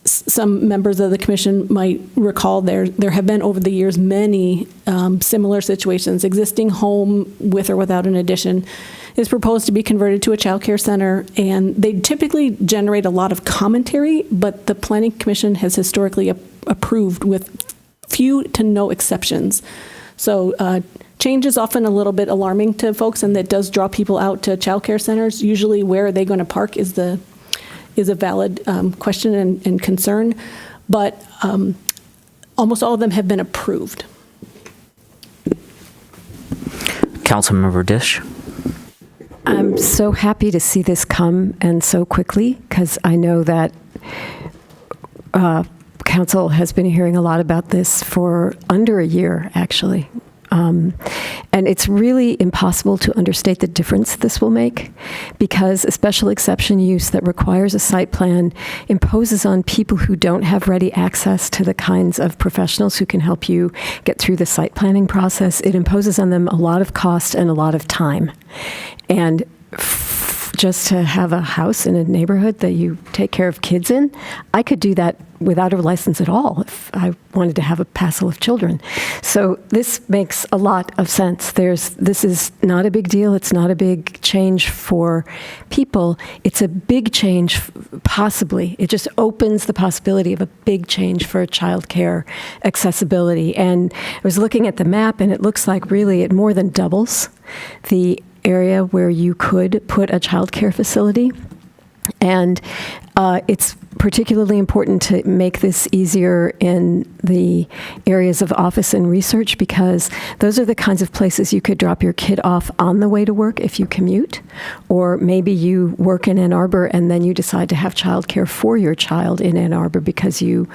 Some members of the commission might recall there have been over the years many similar situations. Existing home with or without an addition is proposed to be converted to a childcare center, and they typically generate a lot of commentary, but the Planning Commission has historically approved with few to no exceptions. So change is often a little bit alarming to folks, and that does draw people out to childcare centers. Usually where are they going to park is a valid question and concern. But almost all of them have been approved. Councilmember Dish? I'm so happy to see this come and so quickly, because I know that council has been hearing a lot about this for under a year, actually. And it's really impossible to understate the difference this will make, because a special exception use that requires a site plan imposes on people who don't have ready access to the kinds of professionals who can help you get through the site planning process. It imposes on them a lot of cost and a lot of time. And just to have a house in a neighborhood that you take care of kids in, I could do that without a license at all if I wanted to have a passel of children. So this makes a lot of sense. This is not a big deal. It's not a big change for people. It's a big change, possibly. It just opens the possibility of a big change for childcare accessibility. And I was looking at the map, and it looks like really it more than doubles the area where you could put a childcare facility. And it's particularly important to make this easier in the areas of office and research, because those are the kinds of places you could drop your kid off on the way to work if you commute, or maybe you work in Ann Arbor and then you decide to have childcare for your child in Ann Arbor because you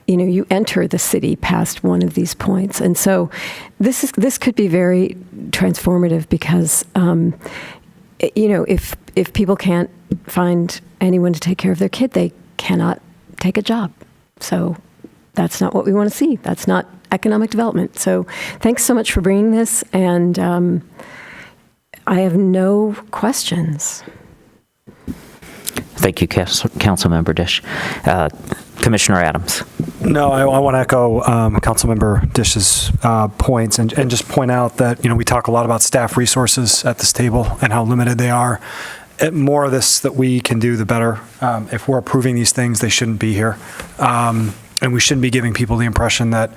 enter the city past one of these points. And so this could be very transformative, because if people can't find anyone to take care of their kid, they cannot take a job. So that's not what we want to see. That's not economic development. So thanks so much for bringing this, and I have no questions. Thank you, Councilmember Dish. Commissioner Adams. No, I want to echo Councilmember Dish's points and just point out that, we talk a lot about staff resources at this table and how limited they are. More of this that we can do, the better. If we're approving these things, they shouldn't be here. And we shouldn't be giving people the impression that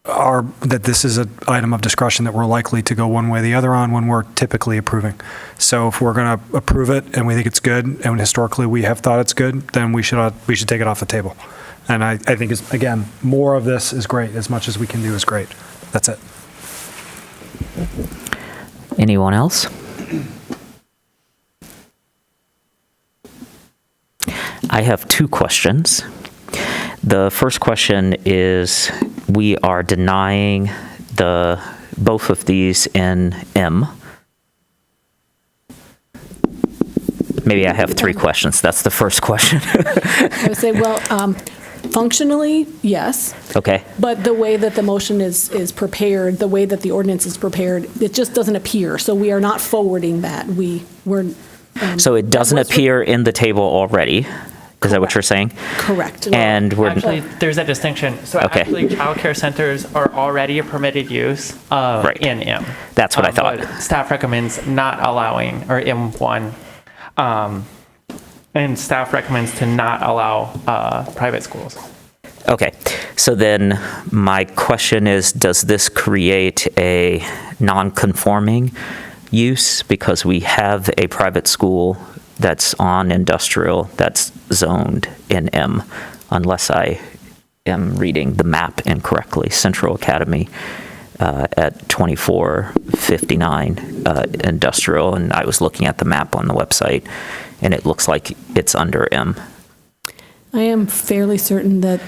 this is an item of discretion that we're likely to go one way or the other on when we're typically approving. So if we're going to approve it and we think it's good, and historically we have thought it's good, then we should take it off the table. And I think, again, more of this is great. As much as we can do is great. That's it. Anyone else? I have two questions. The first question is, we are denying both of these in M. Maybe I have three questions. That's the first question. I would say, functionally, yes. Okay. But the way that the motion is prepared, the way that the ordinance is prepared, it just doesn't appear. So we are not forwarding that. We're. So it doesn't appear in the table already. Is that what you're saying? Correct. And we're Actually, there's a distinction. So actually, childcare centers are already a permitted use in M. That's what I thought. But staff recommends not allowing, or M1, and staff recommends to not allow private schools. Okay. So then my question is, does this create a non-conforming use? Because we have a private school that's on industrial that's zoned in M, unless I am reading the map incorrectly. Central Academy at 2459 industrial, and I was looking at the map on the website, and it looks like it's under M. I am fairly certain that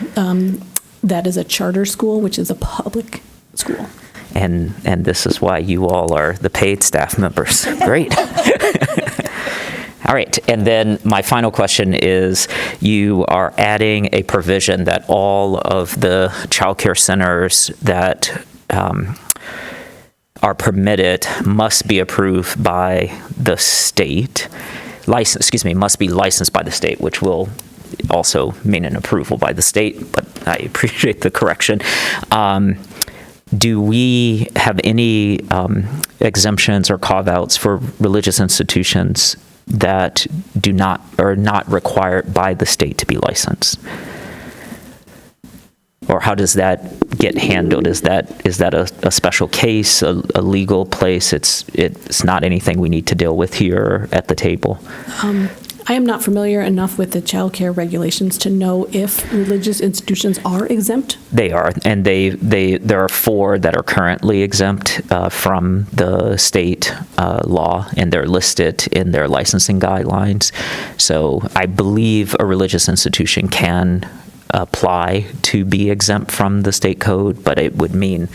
that is a charter school, which is a public school. And this is why you all are the paid staff members. Great. All right, and then my final question is, you are adding a provision that all of the childcare centers that are permitted must be approved by the state, must be licensed by the state, which will also mean an approval by the state, but I appreciate the correction. Do we have any exemptions or carve-outs for religious institutions that are not required by the state to be licensed? Or how does that get handled? Is that a special case, a legal place? It's not anything we need to deal with here at the table. I am not familiar enough with the childcare regulations to know if religious institutions are exempt. They are, and there are 4 that are currently exempt from the state law, and they're listed in their licensing guidelines. So I believe a religious institution can apply to be exempt from the state code, but it would mean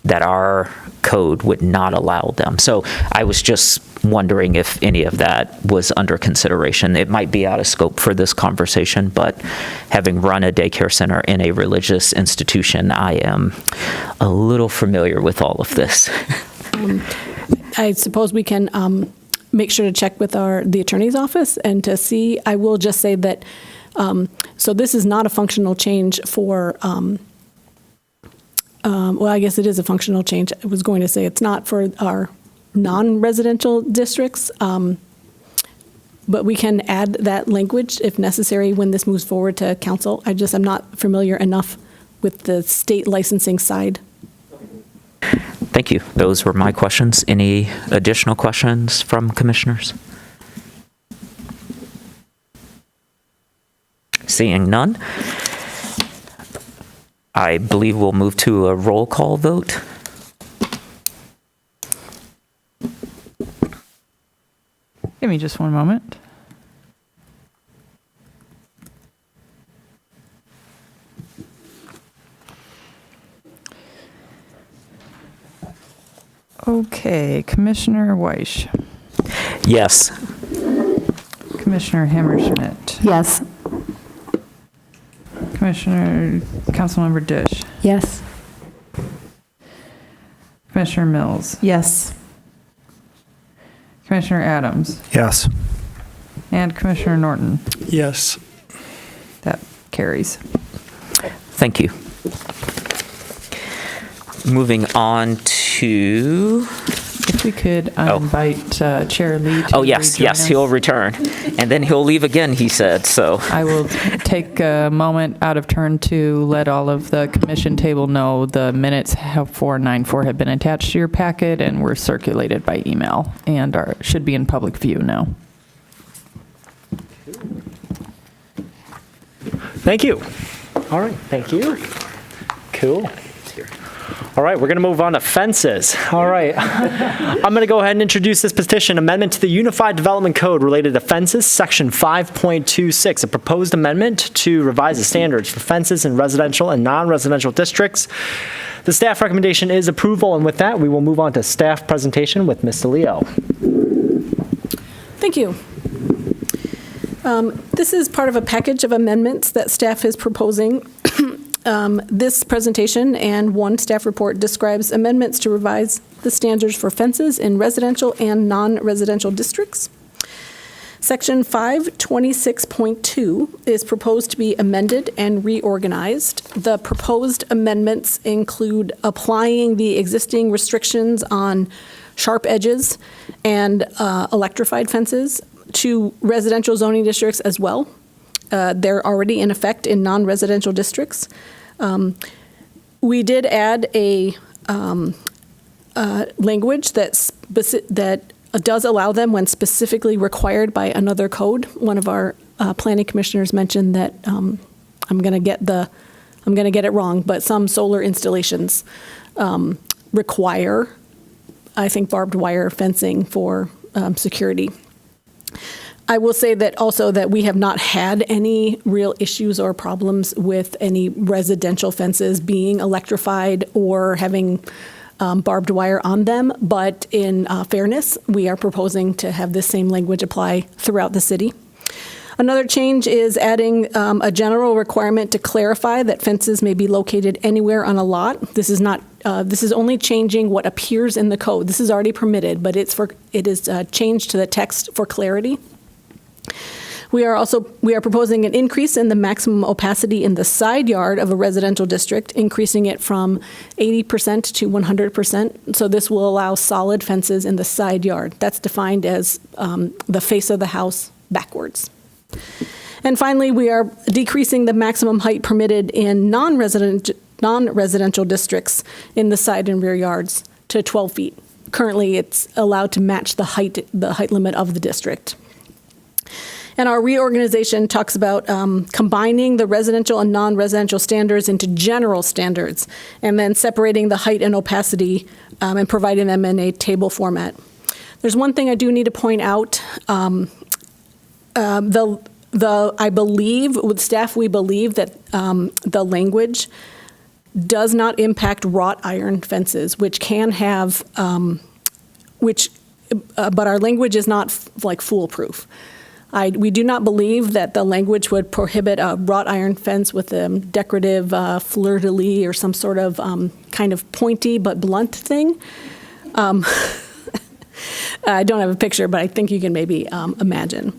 that our code would not allow them. So I was just wondering if any of that was under consideration. It might be out of scope for this conversation, but having run a daycare center in a religious institution, I am a little familiar with all of this. I suppose we can make sure to check with the attorney's office and to see. I will just say that, so this is not a functional change for, well, I guess it is a functional change. I was going to say it's not for our non-residential districts, but we can add that language if necessary when this moves forward to council. I'm not familiar enough with the state licensing side. Thank you. Those were my questions. Any additional questions from commissioners? Seeing none, I believe we'll move to a roll call vote. Give me just one moment. Okay, Commissioner Weish. Yes. Commissioner Hammerschmidt. Yes. Councilmember Dish. Yes. Commissioner Mills. Yes. Commissioner Adams. Yes. And Commissioner Norton. Yes. That carries. Thank you. Moving on to, If we could invite Chair Lee to oh yes, rejoin yes, us. he'll return. And then he'll leave again, he said, so. I will take a moment out of turn to let all of the commission table know the minutes for 9/4 have been attached to your packet and were circulated by email and should be in public view now. Thank you. All right, thank you. Cool. All right, we're going to move on to fences. All right. I'm going to go ahead and introduce this petition, amendment to the Unified Development Code related to fences, section 5.26, a proposed amendment to revise the standards for fences in residential and non-residential districts. The staff recommendation is approval, and with that, we will move on to staff presentation with Ms. DeLeo. Thank you. This is part of a package of amendments that staff is proposing. This presentation and one staff report describes amendments to revise the standards for fences in residential and non-residential districts. Section 526.2 is proposed to be amended and reorganized. The proposed amendments include applying the existing restrictions on sharp edges and electrified fences to residential zoning districts as well. They're already in effect in non-residential districts. We did add a language that does allow them when specifically required by another code. One of our planning commissioners mentioned that I'm going to get it wrong, but some solar installations require, I think, barbed wire fencing for security. I will say that also that we have not had any real issues or problems with any residential fences being electrified or having barbed wire on them. But in fairness, we are proposing to have this same language apply throughout the city. Another change is adding a general requirement to clarify that fences may be located anywhere on a lot. This is not. This is only changing what appears in the code. This is already permitted, but it is changed to the text for clarity. We are proposing an increase in the maximum opacity in the side yard of a residential district, increasing it from 80% to 100%. So this will allow solid fences in the side yard. That's defined as the face of the house backwards. And finally, we are decreasing the maximum height permitted in non-residential districts in the side and rear yards to 12 feet. Currently, it's allowed to match the height limit of the district. And our reorganization talks about combining the residential and non-residential standards into general standards, and then separating the height and opacity and providing them in a table format. There's one thing I do need to point out. I believe, with staff, we believe that the language does not impact wrought iron fences, which can have, but our language is not like foolproof. We do not believe that the language would prohibit a wrought iron fence with a decorative fleur-de-lis or some sort of kind of pointy but blunt thing. I don't have a picture, but I think you can maybe imagine.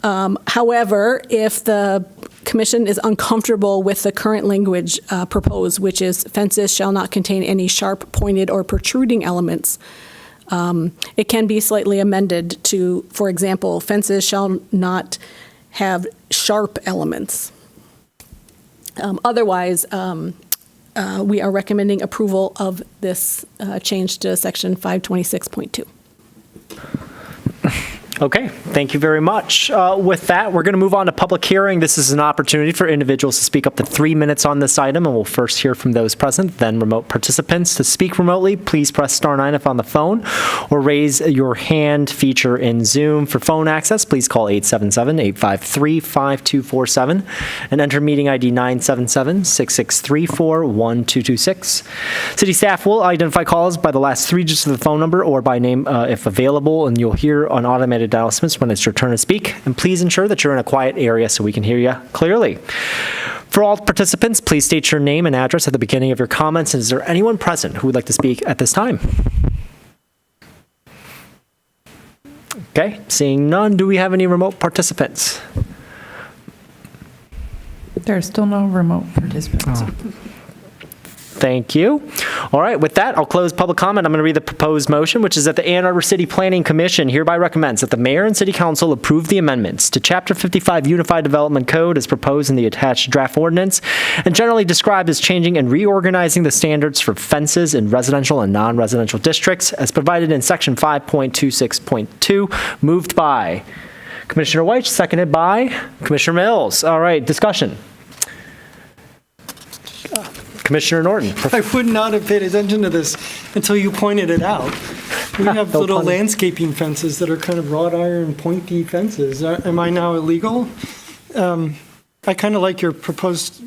However, if the commission is uncomfortable with the current language proposed, which is fences shall not contain any sharp, pointed, or protruding elements, it can be slightly amended to, for example, fences shall not have sharp elements. Otherwise, we are recommending approval of this change to section 526.2. Okay, thank you very much. With that, we're going to move on to public hearing. This is an opportunity for individuals to speak up to 3 minutes on this item, and we'll first hear from those present, then remote participants. To speak remotely, please press star 9 if on the phone, or raise your hand feature in Zoom. For phone access, please call 877-853-5247 and enter meeting ID 977-6634-1226. City staff will identify calls by the last 3 digits of the phone number or by name if available, and you'll hear an automated announcements when it's your turn to speak, and please ensure that you're in a quiet area so we can hear you clearly. For all participants, please state your name and address at the beginning of your comments. And is there anyone present who would like to speak at this time? Okay, seeing none, do we have any remote participants? There's still no remote participants. Thank you. All right, with that, I'll close public comment. I'm going to read the proposed motion, which is that the Ann Arbor City Planning Commission hereby recommends that the mayor and city council approve the amendments to Chapter 55 Unified Development Code as proposed in the attached draft ordinance, and generally described as changing and reorganizing the standards for fences in residential and non-residential districts as provided in section 5.26.2, moved by Commissioner White, seconded by Commissioner Mills. All right, discussion. Commissioner Norton. I would not have paid attention to this until you pointed it out. We have No little pun. landscaping fences that are kind of wrought iron pointy fences. Am I now illegal? I kind of like your proposed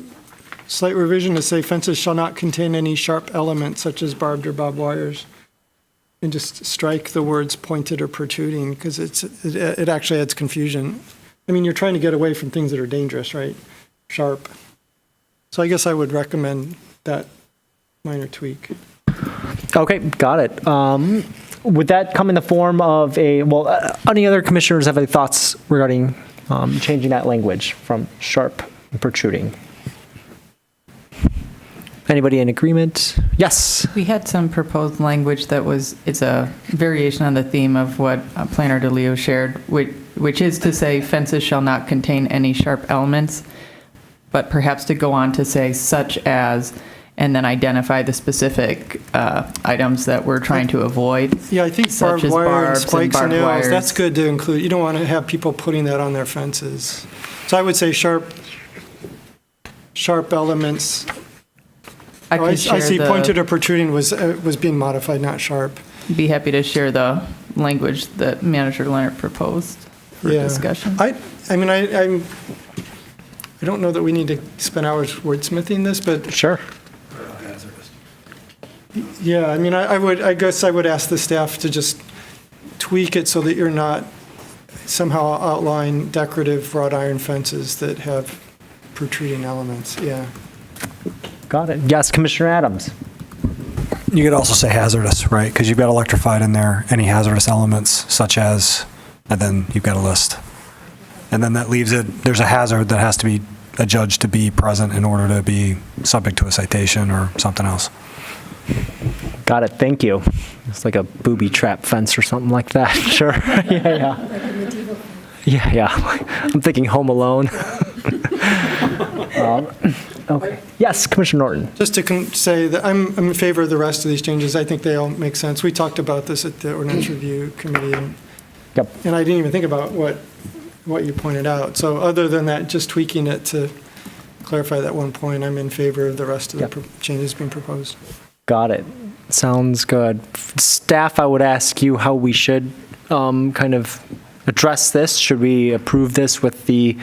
slight revision to say fences shall not contain any sharp elements such as barbed or bob wires. And just strike the words pointed or protruding, because it actually adds confusion. I mean, you're trying to get away from things that are dangerous, right? Sharp. So I guess I would recommend that minor tweak. Okay, got it. Would that come in the form of any other commissioners have any thoughts regarding changing that language from sharp and protruding? Anybody in agreement? Yes. We had some proposed language that it's a variation on the theme of what Planner DeLeo shared, which is to say fences shall not contain any sharp elements, but perhaps to go on to say such as, and then identify the specific items that we're trying to avoid. Yeah, I think such barbed as wire and barbs spikes and barbed nails, wires. that's good to include. You don't want to have people putting that on their fences. So I would say sharp elements. I see pointed or protruding was being modified, not sharp. Be happy to share the language that Manager Leonard proposed for discussion. I mean, I don't know that we need to spend hours wordsmithing this, but Sure. yeah, I mean, I guess I would ask the staff to just tweak it so that you're not somehow outline decorative wrought iron fences that have protruding elements. Yeah. Got it. Yes, Commissioner Adams. You could also say hazardous, right? Because you've got electrified in there, any hazardous elements such as, and then you've got a list. And then that leaves it, there's a hazard that has to be adjudged to be present in order to be subject to a citation or something else. Got it. Thank you. It's like a booby trap fence or something like that. Sure. Yeah. Yeah. I'm thinking Home Alone. Okay. Yes, Commissioner Norton. Just to say that I'm in favor of the rest of these changes. I think they all make sense. We talked about this at the Ordinance Review Committee, Yep. and I didn't even think about what what you pointed out. So other than that, just tweaking it to clarify that one point, I'm in favor of the rest of the changes being proposed. Got it. Sounds good. Staff, I would ask you how we should kind of address this. Should we approve this with the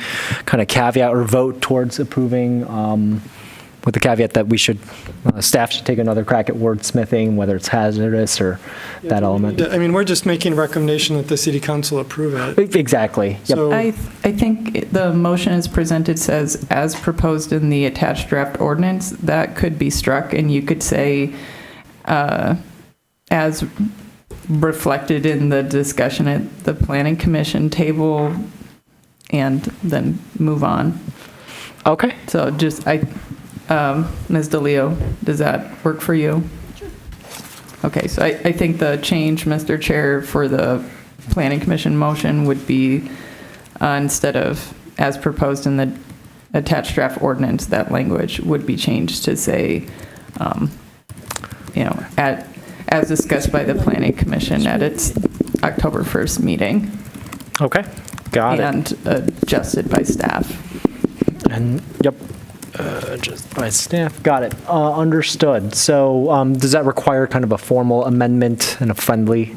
kind of caveat or vote towards approving with the caveat that we should, staff should take another crack at wordsmithing, whether it's hazardous or that element? I mean, we're just making a recommendation that the city council approve it. Exactly. Yep. So, I think the motion as presented says, as proposed in the attached draft ordinance, that could be struck, and you could say, as reflected in the discussion at the planning commission table, and then move on. Okay. So just, Ms. DeLeo, does that work for you? Sure. Okay, so I think the change, Mr. Chair, for the planning commission motion would be, instead of as proposed in the attached draft ordinance, that language would be changed to say, as discussed by the planning commission at its October 1st meeting. Okay. Got it. And adjusted by staff. And, yep. Just by staff. Got it. Understood. So does that require kind of a formal amendment and a friendly?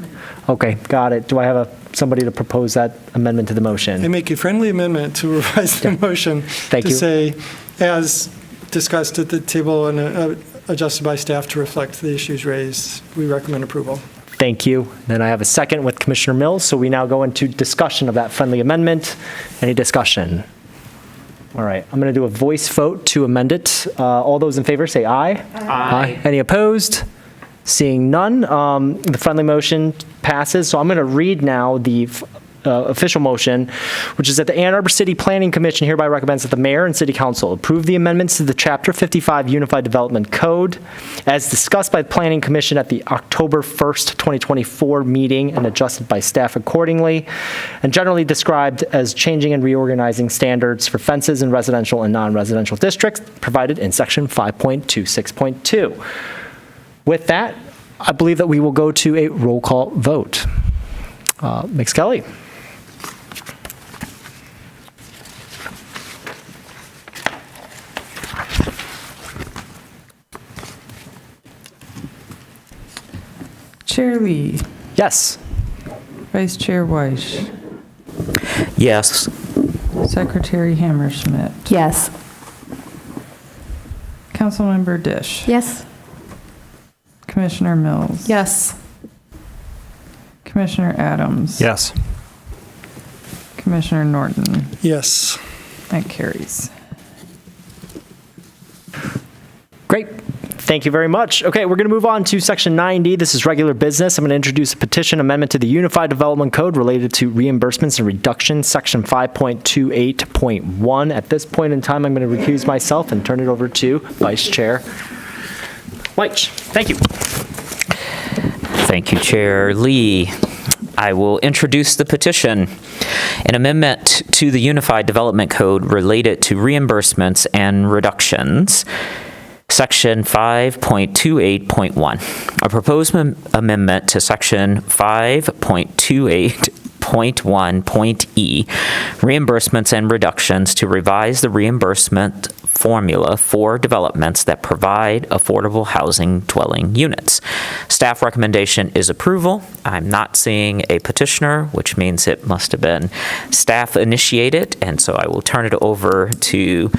Okay, got it. Do I have somebody to propose that amendment to the motion? I make a friendly amendment to revise the motion Thank to you. say, as discussed at the table and adjusted by staff to reflect the issues raised, we recommend approval. Thank you. Then I have a second with Commissioner Mills. So we now go into discussion of that friendly amendment. Any discussion? All right, I'm going to do a voice vote to amend it. All those in favor say aye. Aye. Any opposed? Seeing none, the friendly motion passes. So I'm going to read now the official motion, which is that the Ann Arbor City Planning Commission hereby recommends that the mayor and city council approve the amendments to the Chapter 55 Unified Development Code as discussed by the Planning Commission at the October 1st, 2024 meeting and adjusted by staff accordingly, and generally described as changing and reorganizing standards for fences in residential and non-residential districts provided in section 5.26.2. With that, I believe that we will go to a roll call vote. Ms. Kelly. Chair Lee, Yes. Vice Chair Weiss, Yes. Secretary Hammerschmidt, Yes. Councilmember Dish, Yes. Commissioner Mills, Yes. Commissioner Adams, Yes. Commissioner Norton. Yes. That carries. Great. Thank you very much. Okay, we're going to move on to Section 9D. This is regular business. I'm going to introduce a petition amendment to the Unified Development Code related to reimbursements and reductions, Section 5.28.1. At this point in time, I'm going to recuse myself and turn it over to Vice Chair Weich. Thank you. Thank you, Chair Lee. I will introduce the petition. An amendment to the Unified Development Code related to reimbursements and reductions. Section 5.28.1. A proposed amendment to Section 5.28.1.e, reimbursements and reductions to revise the reimbursement formula for developments that provide affordable housing dwelling units. Staff recommendation is approval. I'm not seeing a petitioner, which means it must have been staff initiated, and so I will turn it over to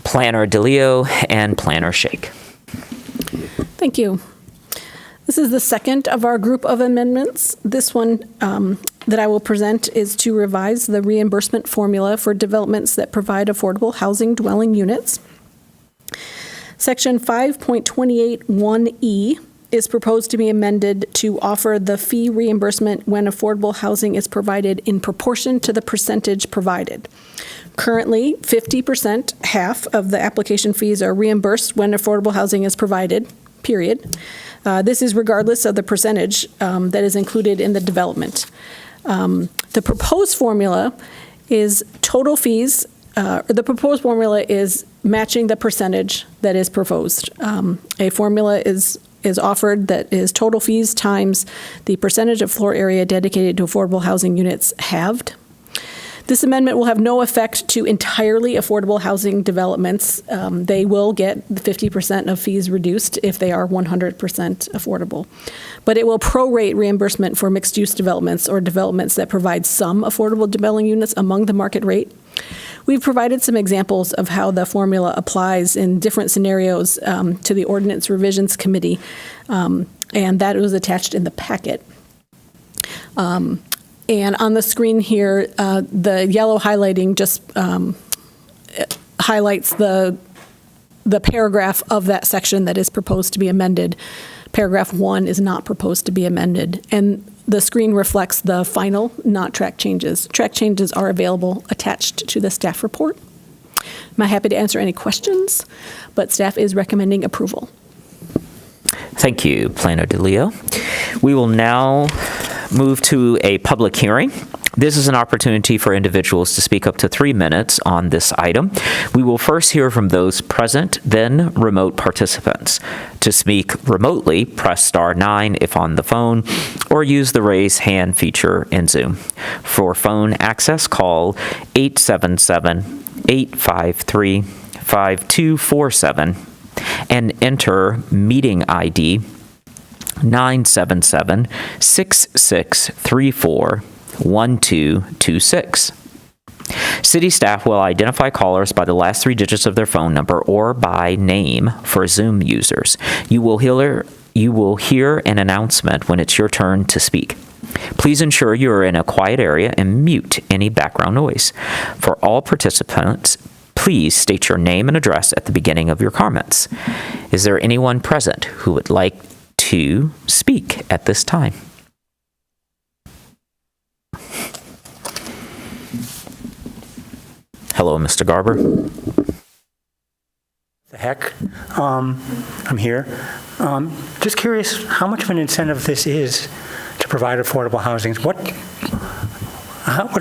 Planner DeLeo and Planner Shake. Thank you. This is the second of our group of amendments. This one that I will present is to revise the reimbursement formula for developments that provide affordable housing dwelling units. Section 5.28.1e is proposed to be amended to offer the fee reimbursement when affordable housing is provided in proportion to the percentage provided. Currently, 50%, half of the application fees are reimbursed when affordable housing is provided, period. This is regardless of the percentage that is included in the development. The proposed formula is total fees, the proposed formula is matching the percentage that is proposed. A formula is offered that is total fees times the percentage of floor area dedicated to affordable housing units halved. This amendment will have no effect to entirely affordable housing developments. They will get 50% of fees reduced if they are 100% affordable. But it will prorate reimbursement for mixed-use developments or developments that provide some affordable dwelling units among the market rate. We've provided some examples of how the formula applies in different scenarios to the Ordinance Revisions Committee, and that was attached in the packet. And on the screen here, the yellow highlighting just highlights the paragraph of that section that is proposed to be amended. Paragraph 1 is not proposed to be amended. And the screen reflects the final, not track changes. Track changes are available attached to the staff report. I'm happy to answer any questions, but staff is recommending approval. Thank you, Planner DeLeo. We will now move to a public hearing. This is an opportunity for individuals to speak up to 3 minutes on this item. We will first hear from those present, then remote participants. To speak remotely, press star 9 if on the phone, or use the raise hand feature in Zoom. For phone access, call 877-853-5247 and enter meeting ID 977-6634-1226. City staff will identify callers by the last 3 digits of their phone number or by name for Zoom users. You will hear an announcement when it's your turn to speak. Please ensure you are in a quiet area and mute any background noise. For all participants, please state your name and address at the beginning of your comments. Is there anyone present who would like to speak at this time? Hello, Mr. Garber. The heck? I'm here. Just curious how much of an incentive this is to provide affordable housing. What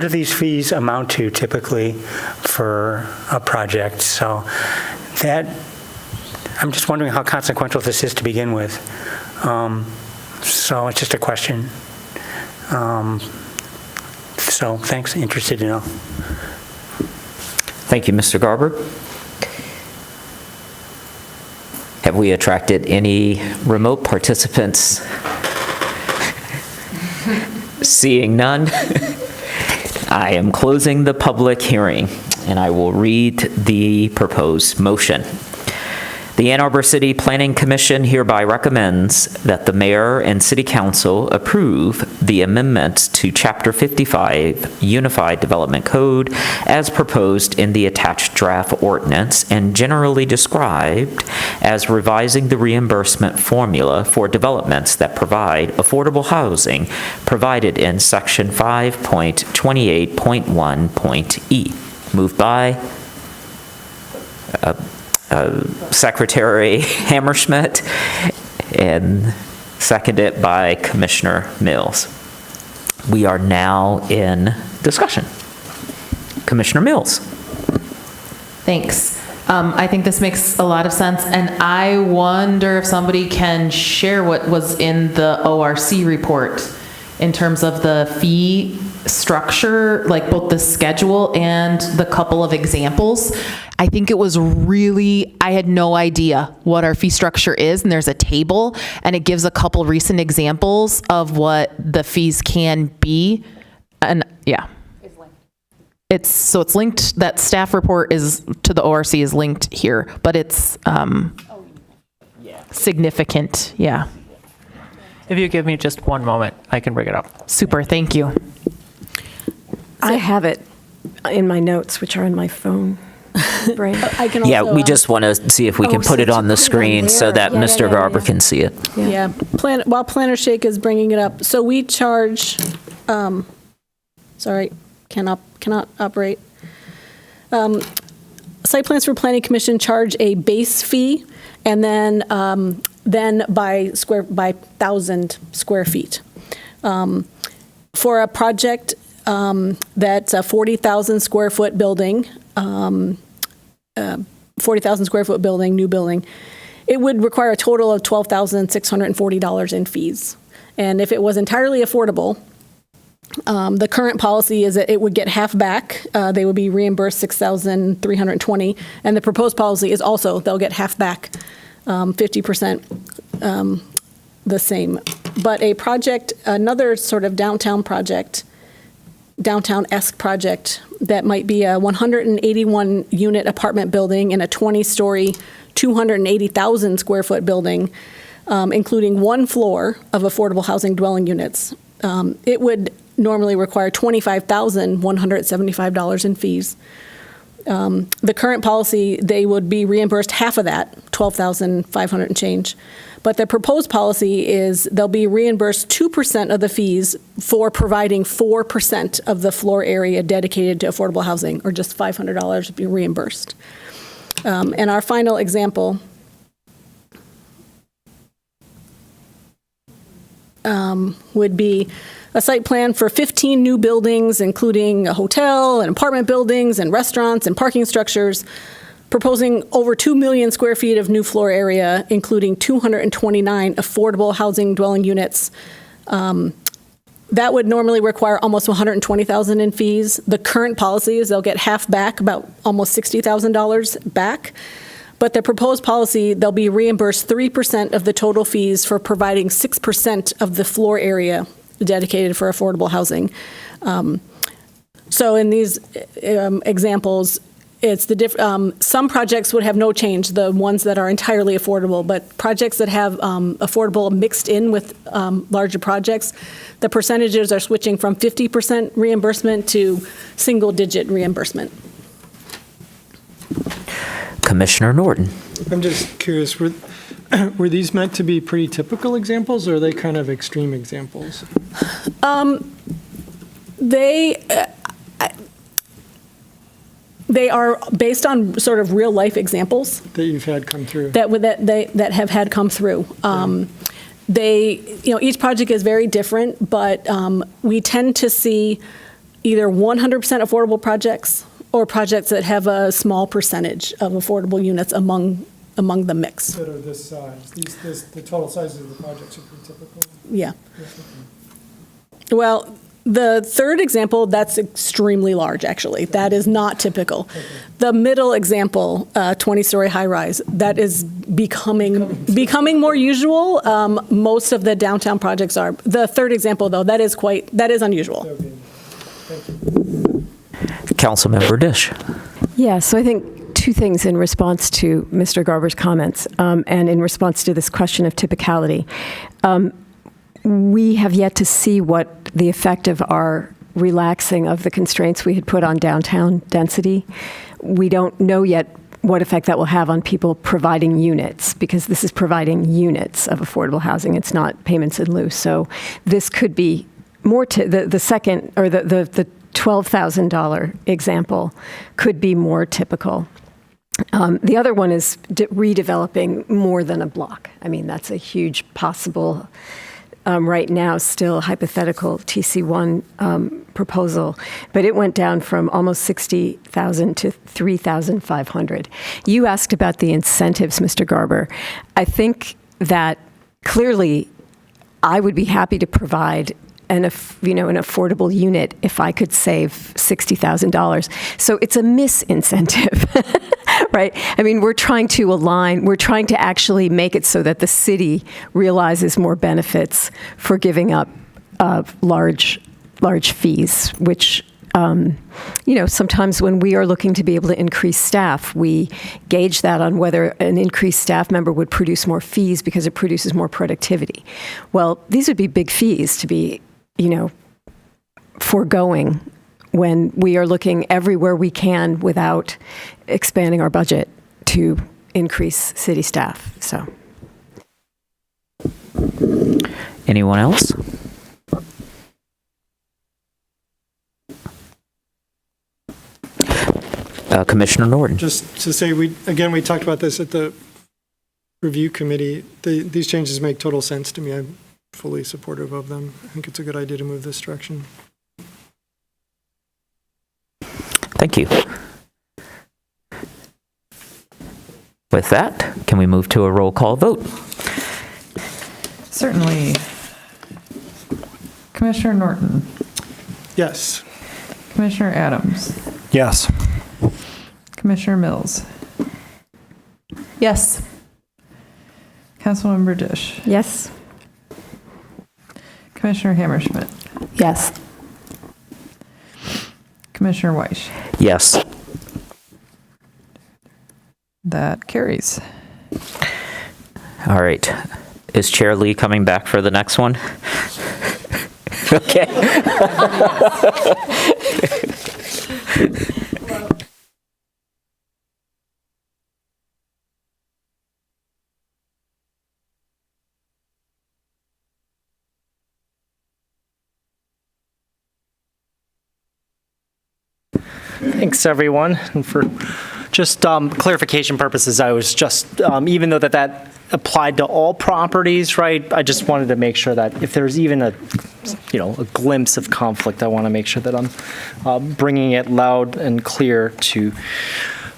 do these fees amount to typically for a project? So that, I'm just wondering how consequential this is to begin with. So it's just a question. So thanks, interested to know. Thank you, Mr. Garber. Have we attracted any remote participants? Seeing none, I am closing the public hearing, and I will read the proposed motion. The Ann Arbor City Planning Commission hereby recommends that the mayor and city council approve the amendments to Chapter 55 Unified Development Code as proposed in the attached draft ordinance and generally described as revising the reimbursement formula for developments that provide affordable housing provided in Section 5.28.1.e. Moved by Secretary Hammerschmidt and seconded by Commissioner Mills. We are now in discussion. Commissioner Mills. Thanks. I think this makes a lot of sense, and I wonder if somebody can share what was in the ORC report in terms of the fee structure, like both the schedule and the couple of examples. I think it was really, I had no idea what our fee structure is, and there's a table, and it gives a couple recent examples of what the fees can be, and yeah. It's linked, that staff report is to the ORC is linked here, but it's significant, yeah. If you give me just one moment, I can bring it up. Super, thank you. I have it in my notes, which are in my phone brain. I can also, Yeah, we just want to see if we can put it on the screen so that Mr. Garber can see it. Yeah, while Planner Shake is bringing it up, so we charge, sorry, cannot operate. Site plans for Planning Commission charge a base fee, and then by 1,000 square feet. For a project that's a 40,000 square foot building, 40,000 square foot building, new building, it would require a total of $12,640 in fees. And if it was entirely affordable, The current policy is that it would get half back. They would be reimbursed $6,320, and the proposed policy is also they'll get half back, 50% the same. But a project, another sort of downtown-esque project that might be a 181-unit apartment building in a 20-story, 280,000 square foot building, including one floor of affordable housing dwelling units. It would normally require $25,175 in fees. The current policy, they would be reimbursed half of that, $12,500 and change. But the proposed policy is they'll be reimbursed 2% of the fees for providing 4% of the floor area dedicated to affordable housing, or just $500 to be reimbursed. And our final example would be a site plan for 15 new buildings, including a hotel and apartment buildings and restaurants and parking structures, proposing over 2 million square feet of new floor area, including 229 affordable housing dwelling units. That would normally require almost $120,000 in fees. The current policy is they'll get half back, about almost $60,000 back. But the proposed policy, they'll be reimbursed 3% of the total fees for providing 6% of the floor area dedicated for affordable housing. So in these examples, it's some projects would have no change, the ones that are entirely affordable, but projects that have affordable mixed in with larger projects, the percentages are switching from 50% reimbursement to single-digit reimbursement. Commissioner Norton. I'm just curious, were these meant to be pretty typical examples, or are they kind of extreme examples? They are based on sort of real life examples That you've had come through? that have had come through. Each project is very different, but we tend to see either 100% affordable projects or projects that have a small percentage of affordable units among the mix. That are this size. The total sizes of the projects are pretty typical? Yeah. Well, the third example, that's extremely large, actually. That is not typical. The middle example, 20-story high-rise, that is becoming more usual. Most of the downtown projects are. The third example, though, that is unusual. Okay. Thank you. Councilmember Dish. Yeah, so I think two things in response to Mr. Garber's comments and in response to this question of typicality. We have yet to see what the effect of our relaxing of the constraints we had put on downtown density. We don't know yet what effect that will have on people providing units, because this is providing units of affordable housing. It's not payments in lieu. So this could be more to the second, or the $12,000 example could be more typical. The other one is redeveloping more than a block. I mean, that's a huge possible, right now, still hypothetical TC1 proposal, but it went down from almost 60,000 to 3,500. You asked about the incentives, Mr. Garber. I think that clearly I would be happy to provide an affordable unit if I could save $60,000. So it's a misincentive, right? I mean, we're trying to actually make it so that the city realizes more benefits for giving up large fees, which, sometimes when we are looking to be able to increase staff, we gauge that on whether an increased staff member would produce more fees because it produces more productivity. Well, these would be big fees to be foregoing when we are looking everywhere we can without expanding our budget to increase city staff. So, Anyone else? Commissioner Norton. Just to say, we talked about this at the review committee. These changes make total sense to me. I'm fully supportive of them. I think it's a good idea to move this direction. Thank you. With that, can we move to a roll call vote? Certainly. Commissioner Norton. Yes. Commissioner Adams, Yes. Commissioner Mills, Yes. Councilmember Dish, Yes? Commissioner Hammerschmidt, Yes. Commissioner Weiss. Yes. That carries. All right. Is Chair Lee coming back for the next one? Okay. Thanks, everyone. And for just clarification purposes, I was just, even though that applied to all properties, right, I just wanted to make sure that if there's even a glimpse of conflict, I want to make sure that I'm bringing it loud and clear to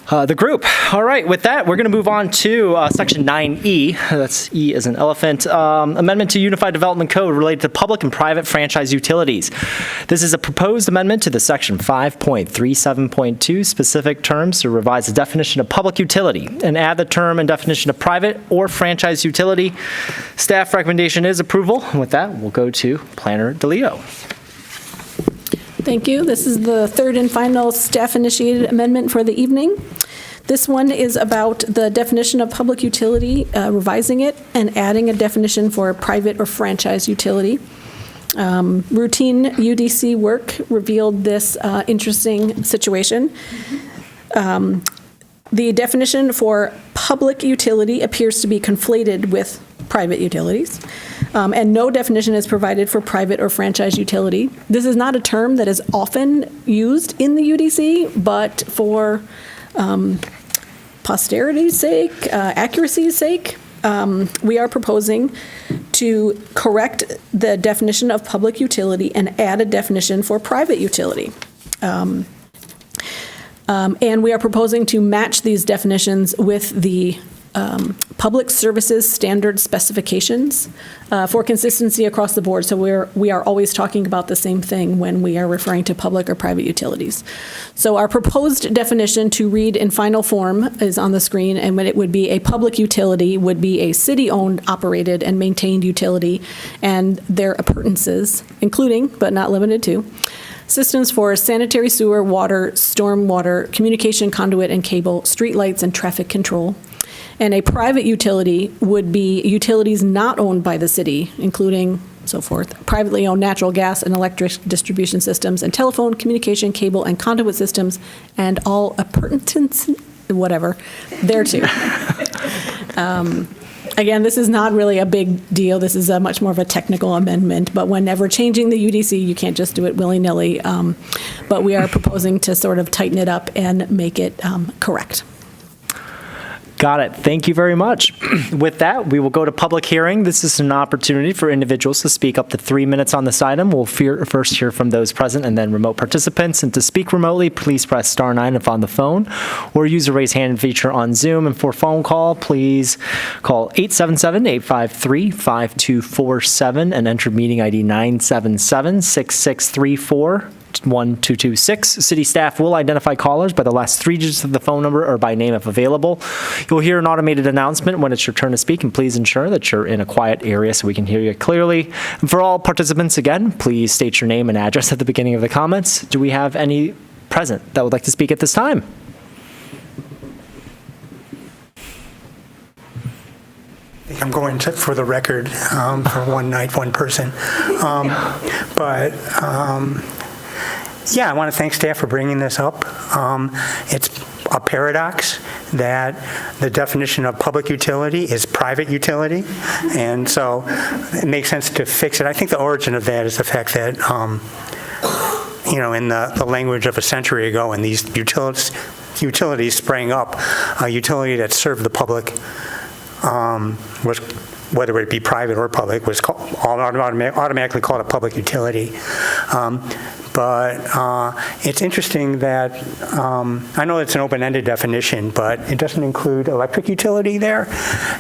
the group. All right, with that, we're going to move on to Section 9E. That's E as an elephant. Amendment to Unified Development Code related to public and private franchise utilities. This is a proposed amendment to the Section 5.37.2 specific terms to revise the definition of public utility and add the term and definition of private or franchise utility. Staff recommendation is approval. And with that, we'll go to Planner DeLeo. Thank you. This is the third and final staff-initiated amendment for the evening. This one is about the definition of public utility, revising it, and adding a definition for private or franchise utility. Routine UDC work revealed this interesting situation. The definition for public utility appears to be conflated with private utilities, and no definition is provided for private or franchise utility. This is not a term that is often used in the UDC, but for posterity's sake, accuracy's sake, we are proposing to correct the definition of public utility and add a definition for private utility. And we are proposing to match these definitions with the public services standard specifications for consistency across the board. So we are always talking about the same thing when we are referring to public or private utilities. So our proposed definition to read in final form is on the screen, and when it would be a public utility would be a city-owned, operated, and maintained utility and their appurtenances, including, but not limited to, systems for sanitary sewer, water, storm water, communication conduit and cable, streetlights, and traffic control. And a private utility would be utilities not owned by the city, including so forth, privately owned natural gas and electric distribution systems, and telephone, communication, cable, and conduit systems, and all appurtenances, whatever, thereto. Again, this is not really a big deal. This is a much more of a technical amendment, but whenever changing the UDC, you can't just do it willy-nilly. But we are proposing to sort of tighten it up and make it correct. Got it. Thank you very much. With that, we will go to public hearing. This is an opportunity for individuals to speak up to 3 minutes on this item. We'll first hear from those present and then remote participants. And to speak remotely, please press *9 if on the phone or use the raise hand feature on Zoom. And for phone call, please call 877-853-5247 and enter meeting ID 977-6634. 1226. City staff will identify callers by the last 3 digits of the phone number or by name if available. You'll hear an automated announcement when it's your turn to speak, and please ensure that you're in a quiet area so we can hear you clearly. And for all participants, again, please state your name and address at the beginning of the comments. Do we have any present that would like to speak at this time? I think I'm going to, for the record, for one night, one person. Yeah, I want to thank staff for bringing this up. It's a paradox that the definition of public utility is private utility, and so it makes sense to fix it. I think the origin of that is the fact that, in the language of a century ago, when these utilities sprang up, a utility that served the public was, whether it be private or public, was automatically called a public utility. but it's interesting that, I know it's an open-ended definition, but it doesn't include electric utility there.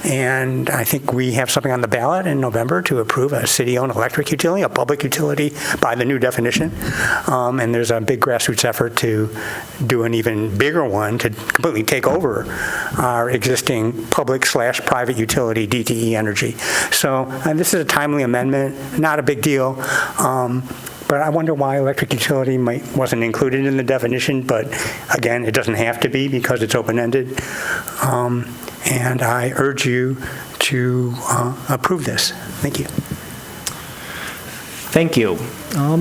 And I think we have something on the ballot in November to approve a city-owned electric utility, a public utility by the new definition. And there's a big grassroots effort to do an even bigger one to completely take over our existing public/private utility, DTE Energy. So this is a timely amendment, not a big deal. But I wonder why electric utility wasn't included in the definition, but again, it doesn't have to be because it's open-ended. And I urge you to approve this. Thank you. Thank you.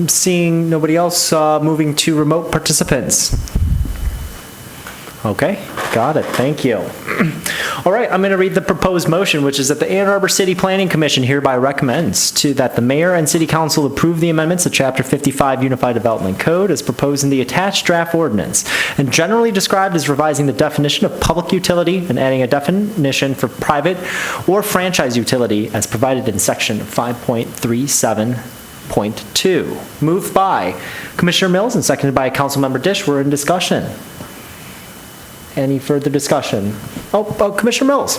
Seeing nobody else, moving to remote participants. Okay, got it. Thank you. All right, I'm going to read the proposed motion, which is that the Ann Arbor City Planning Commission hereby recommends that the mayor and city council approve the amendments to Chapter 55 Unified Development Code as proposed in the attached draft ordinance, and generally described as revising the definition of public utility and adding a definition for private or franchise utility as provided in Section 5.37.2. Moved by Commissioner Mills and seconded by Councilmember Dish. We're in discussion. Any further discussion? Oh, Commissioner Mills.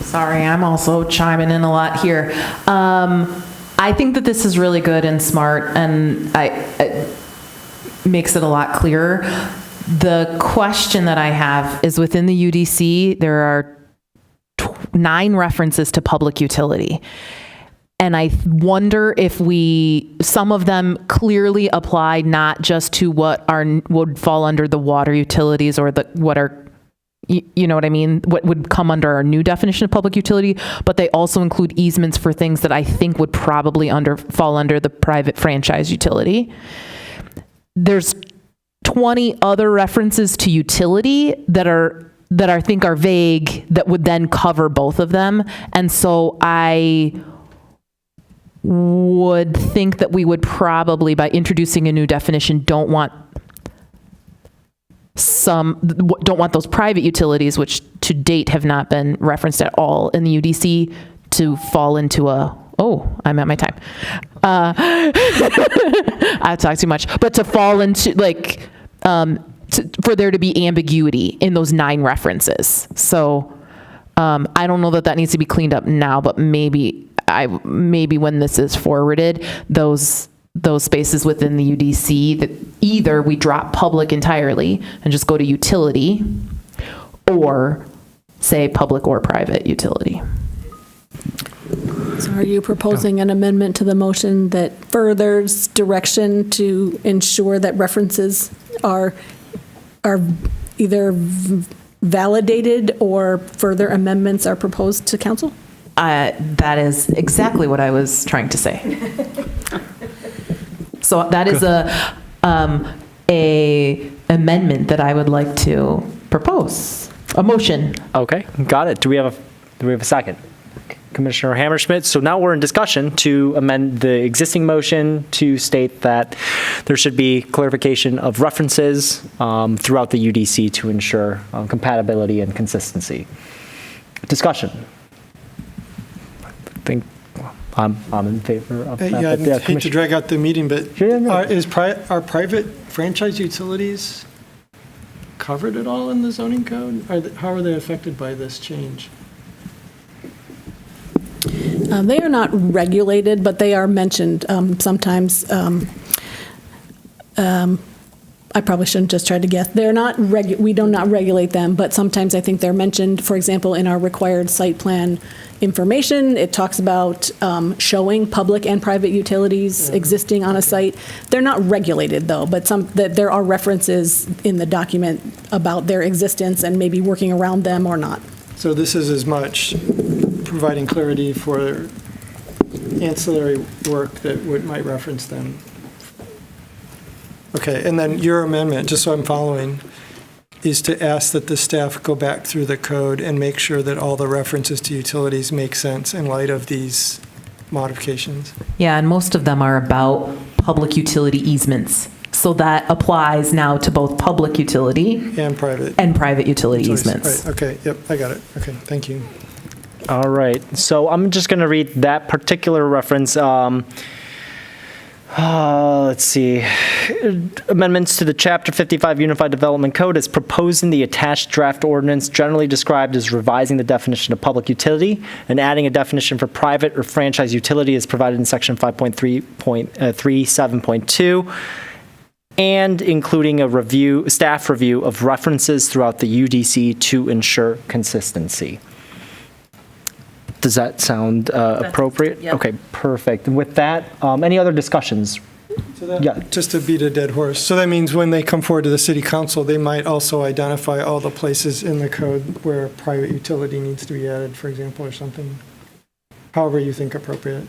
Sorry, I'm also chiming in a lot here. I think that this is really good and smart, and it makes it a lot clearer. The question that I have is within the UDC, there are 9 references to public utility. And I wonder if some of them clearly apply not just to what would fall under the water utilities or what are, you know what I mean, what would come under our new definition of public utility, but they also include easements for things that I think would probably fall under the private franchise utility. There's 20 other references to utility that I think are vague that would then cover both of them. And so I would think that we would probably, by introducing a new definition, don't want those private utilities, which to date have not been referenced at all in the UDC, to fall into I'm at my time. I talk too much, but to fall into for there to be ambiguity in those 9 references. So I don't know that needs to be cleaned up now, but maybe when this is forwarded, those spaces within the UDC, that either we drop public entirely and just go to utility, or say public or private utility. So are you proposing an amendment to the motion that furthers direction to ensure that references are either validated or further amendments are proposed to council? That is exactly what I was trying to say. So that is a amendment that I would like to propose, a motion. Okay, got it. Do we have a second? Commissioner Hammerschmidt. So now we're in discussion to amend the existing motion to state that there should be clarification of references throughout the UDC to ensure compatibility and consistency. Discussion. I think I'm in favor of that. Yeah, I hate to drag out the meeting, but are private franchise utilities covered at all in the zoning code? How are they affected by this change? They are not regulated, but they are mentioned sometimes. I probably shouldn't just try to guess. They're not we do not regulate them, but sometimes I think they're mentioned. For example, in our required site plan information, it talks about showing public and private utilities existing on a site. They're not regulated though, but there are references in the document about their existence and maybe working around them or not. So this is as much providing clarity for ancillary work that might reference them. Okay, and then your amendment, just so I'm following, is to ask that the staff go back through the code and make sure that all the references to utilities make sense in light of these modifications. Yeah, and most of them are about public utility easements. So that applies now to both public utility and private utility easements. Right, okay, yep, I got it. Okay, thank you. All right, so I'm just going to read that particular reference. Let's see. Amendments to the Chapter 55 Unified Development Code as proposed in the attached draft ordinance, generally described as revising the definition of public utility and adding a definition for private or franchise utility as provided in Section 5.3.37.2, and including a staff review of references throughout the UDC to ensure consistency. Does that sound appropriate? yeah. Okay, perfect. And with that, any other discussions? So that- Yeah. Just to beat a dead horse. So that means when they come forward to the city council, they might also identify all the places in the code where private utility needs to be added, for example, or something. However you think appropriate.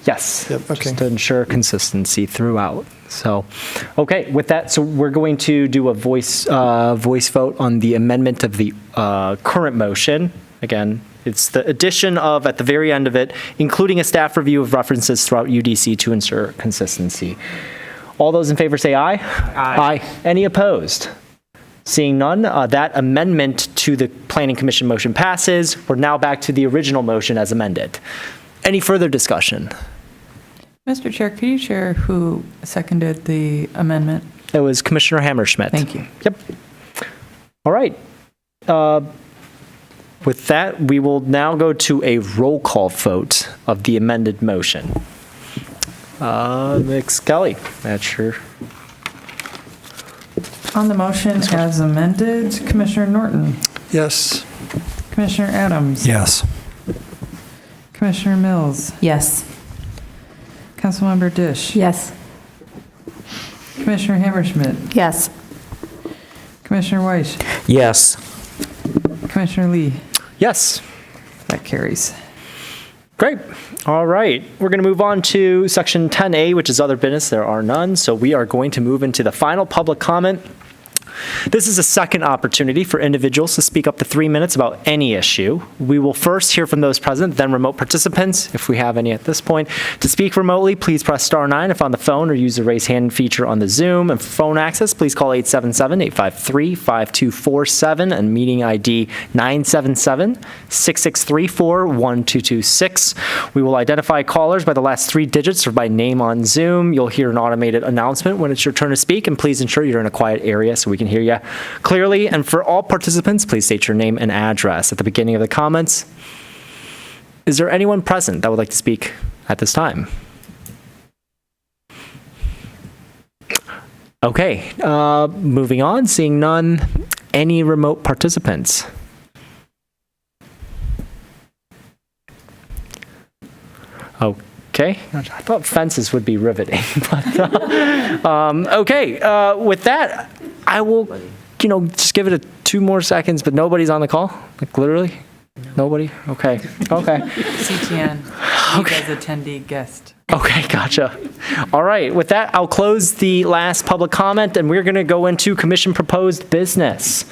Yes. Yep, okay. Just to ensure consistency throughout. So, okay, with that, so we're going to do a voice vote on the amendment of the current motion. Again, it's the addition of, at the very end of it, including a staff review of references throughout UDC to ensure consistency. All those in favor say aye. Aye. Any opposed? Seeing none, that amendment to the Planning Commission motion passes. We're now back to the original motion as amended. Any further discussion? Mr. Chair, could you share who seconded the amendment? It was Commissioner Hammerschmidt. Thank you. Yep. All right. With that, we will now go to a roll call vote of the amended motion. Ms. Kelly, that's your... On the motion as amended, Commissioner Norton, Yes. Commissioner Adams, Yes. Commissioner Mills, Yes. Councilmember Dish, Yes. Commissioner Hammerschmidt, Yes. Commissioner Weiss, Yes. Commissioner Lee. Yes. That carries. Great. All right. We're going to move on to Section 10A, which is other business. There are none. So we are going to move into the final public comment. This is a second opportunity for individuals to speak up to 3 minutes about any issue. We will first hear from those present, then remote participants, if we have any at this point. To speak remotely, please press *9 if on the phone or use the raise hand feature on the Zoom. And for phone access, please call 877-853-5247 and meeting ID 977-6634-1226. We will identify callers by the last 3 digits or by name on Zoom. You'll hear an automated announcement when it's your turn to speak, and please ensure you're in a quiet area so we can hear you clearly. And for all participants, please state your name and address at the beginning of the comments. Is there anyone present that would like to speak at this time? Okay, moving on, seeing none. Any remote participants? Okay, I thought fences would be riveting. But, okay, with that, I will, just give it 2 more seconds, but nobody's on the call? Like literally? Nobody? Okay, okay. CTN, leave as attendee guest. Okay, gotcha. All right, with that, I'll close the last public comment, and we're going to go into commission proposed business.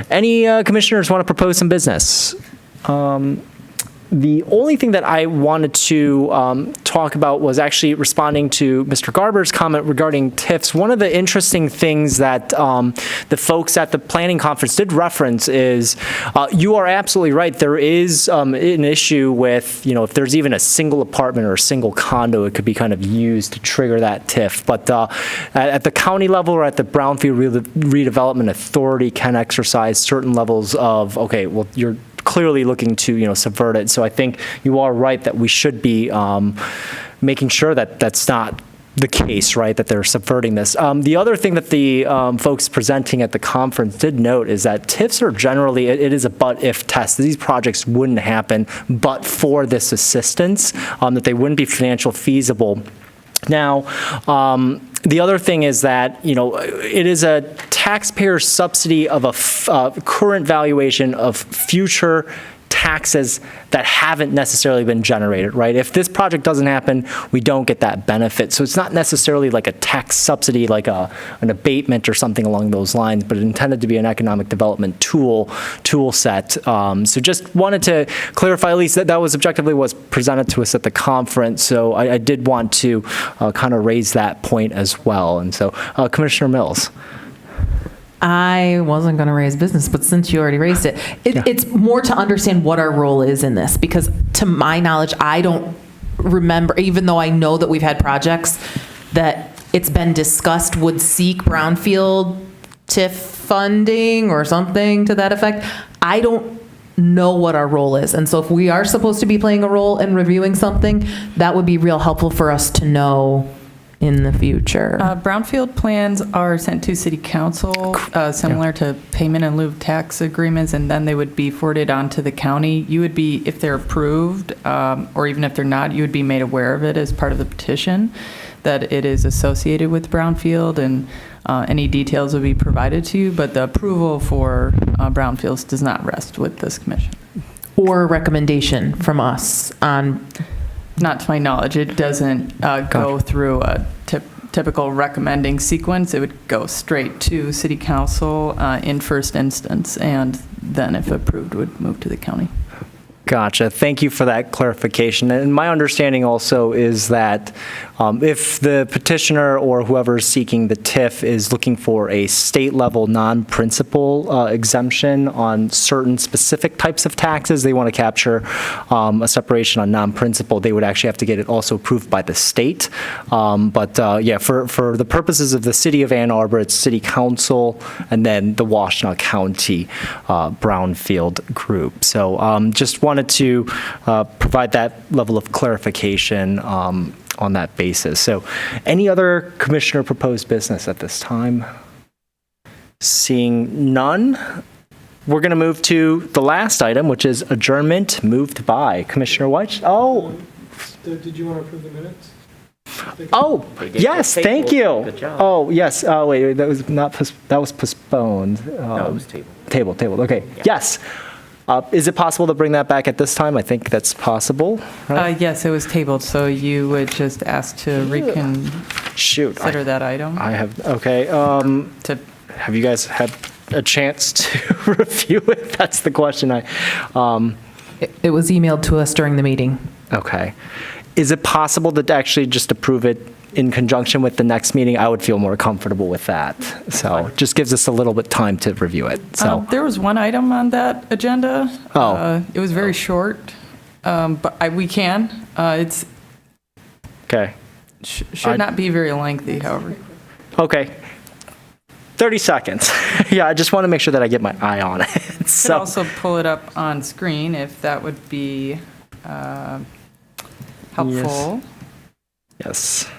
Any commissioners want to propose some business? The only thing that I wanted to talk about was actually responding to Mr. Garber's comment regarding TIFs. One of the interesting things that the folks at the planning conference did reference is you are absolutely right. There is an issue with, if there's even a single apartment or a single condo, it could be kind of used to trigger that TIF. But at the county level or at the Brownfield Redevelopment Authority can exercise certain levels of, okay, well, you're clearly looking to subvert it. So I think you are right that we should be making sure that that's not the case, right, that they're subverting this. The other thing that the folks presenting at the conference did note is that TIFs are generally, it is a but-if test. These projects wouldn't happen but for this assistance, that they wouldn't be financially feasible. Now, the other thing is that, it is a taxpayer subsidy of a current valuation of future taxes that haven't necessarily been generated, right? If this project doesn't happen, we don't get that benefit. So it's not necessarily like a tax subsidy, like an abatement or something along those lines, but intended to be an economic development tool set. So just wanted to clarify, at least that was objectively was presented to us at the conference. So I did want to kind of raise that point as well. And so Commissioner Mills. I wasn't going to raise business, but since you already raised it, it's more to understand what our role is in this, because to my knowledge, I don't remember, even though I know that we've had projects that it's been discussed would seek brownfield TIF funding or something to that effect. I don't know what our role is. And so if we are supposed to be playing a role in reviewing something, that would be real helpful for us to know in the future. Brownfield plans are sent to city council, similar to payment in lieu of tax agreements, and then they would be forwarded on to the county. You would be, if they're approved, or even if they're not, you would be made aware of it as part of the petition, that it is associated with brownfield, and any details would be provided to you, but the approval for brownfields does not rest with this commission. Or a recommendation from us on. Not to my knowledge, it doesn't go through a typical recommending sequence. It would go straight to city council in first instance, and then if approved, would move to the county. Gotcha. Thank you for that clarification. And my understanding also is that if the petitioner or whoever is seeking the TIF is looking for a state-level non-principal exemption on certain specific types of taxes, they want to capture a separation on non-principal, they would actually have to get it also approved by the state. Yeah, for the purposes of the city of Ann Arbor, it's city council and then the Washtenaw County Brownfield group. So just wanted to provide that level of clarification on that basis. So any other commissioner proposed business at this time? Seeing none, we're going to move to the last item, which is adjournment, moved by Commissioner White. Oh. Did you want to approve the minutes? Oh, yes, thank you. Good job. Oh, yes. Oh, wait, that was not, that was postponed. No, it was tabled. Tabled, okay. Yeah. Yes. Is it possible to bring that back at this time? I think that's possible, right? Yes, it was tabled, so you would just ask to Shoot. reconsider that item. I have, okay. Have you guys had a chance to review it? That's the question. It was emailed to us during the meeting. Okay. Is it possible to actually just approve it in conjunction with the next meeting? I would feel more comfortable with that. So just gives us a little bit time to review it. So There was one item on that agenda. Oh. It was very short, but we can. It's okay. should not be very lengthy, however. Okay. 30 seconds. Yeah, I just want to make sure that I get my eye on it. Could So also pull it up on screen if that would be helpful. yes.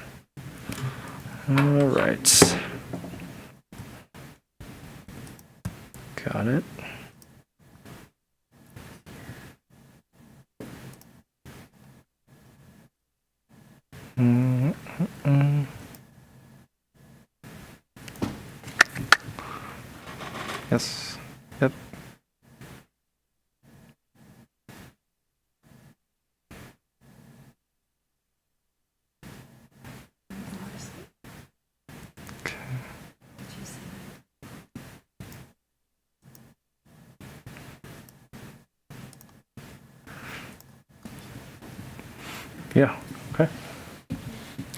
All right. Got it. Yes. Yep. Yeah, okay.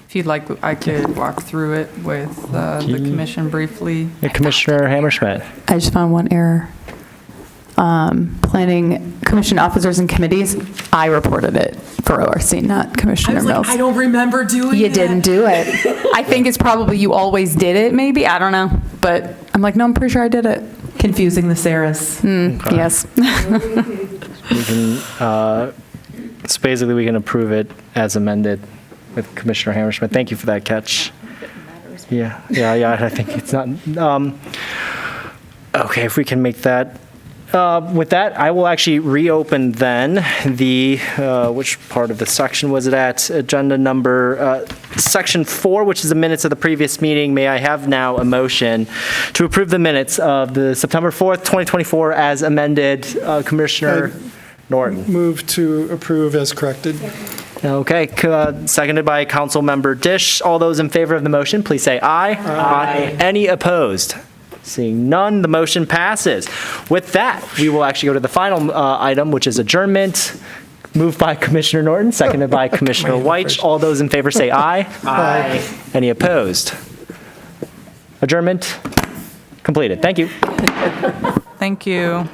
If you'd like, I could walk through it with the commission briefly. Yeah, Commissioner Hammerschmidt. I just found one error. Planning commission officers and committees, I reported it for ORC, not Commissioner Mills. I don't remember doing You didn't do it. I think it's probably you always did it, maybe. I don't know. But I'm like, no, I'm pretty sure I did it. Confusing the Sarahs. Okay. Yes. We can, so basically we can approve it as amended with Commissioner Hammerschmidt. Thank you for that catch. Yeah, I think it's not, okay, if we can make that. With that, I will actually reopen then the, which part of the section was it at? Agenda number, section 4, which is the minutes of the previous meeting. May I have now a motion to approve the minutes of the September 4th, 2024 as amended? Commissioner Norton. Move to approve as corrected. Okay, seconded by Councilmember Dish. All those in favor of the motion, please say aye. Aye. Any opposed? Seeing none, the motion passes. With that, we will actually go to the final item, which is adjournment. Moved by Commissioner Norton, seconded by Commissioner White. All those in favor say aye. Aye. Any opposed? Adjournment completed. Thank you. Thank you.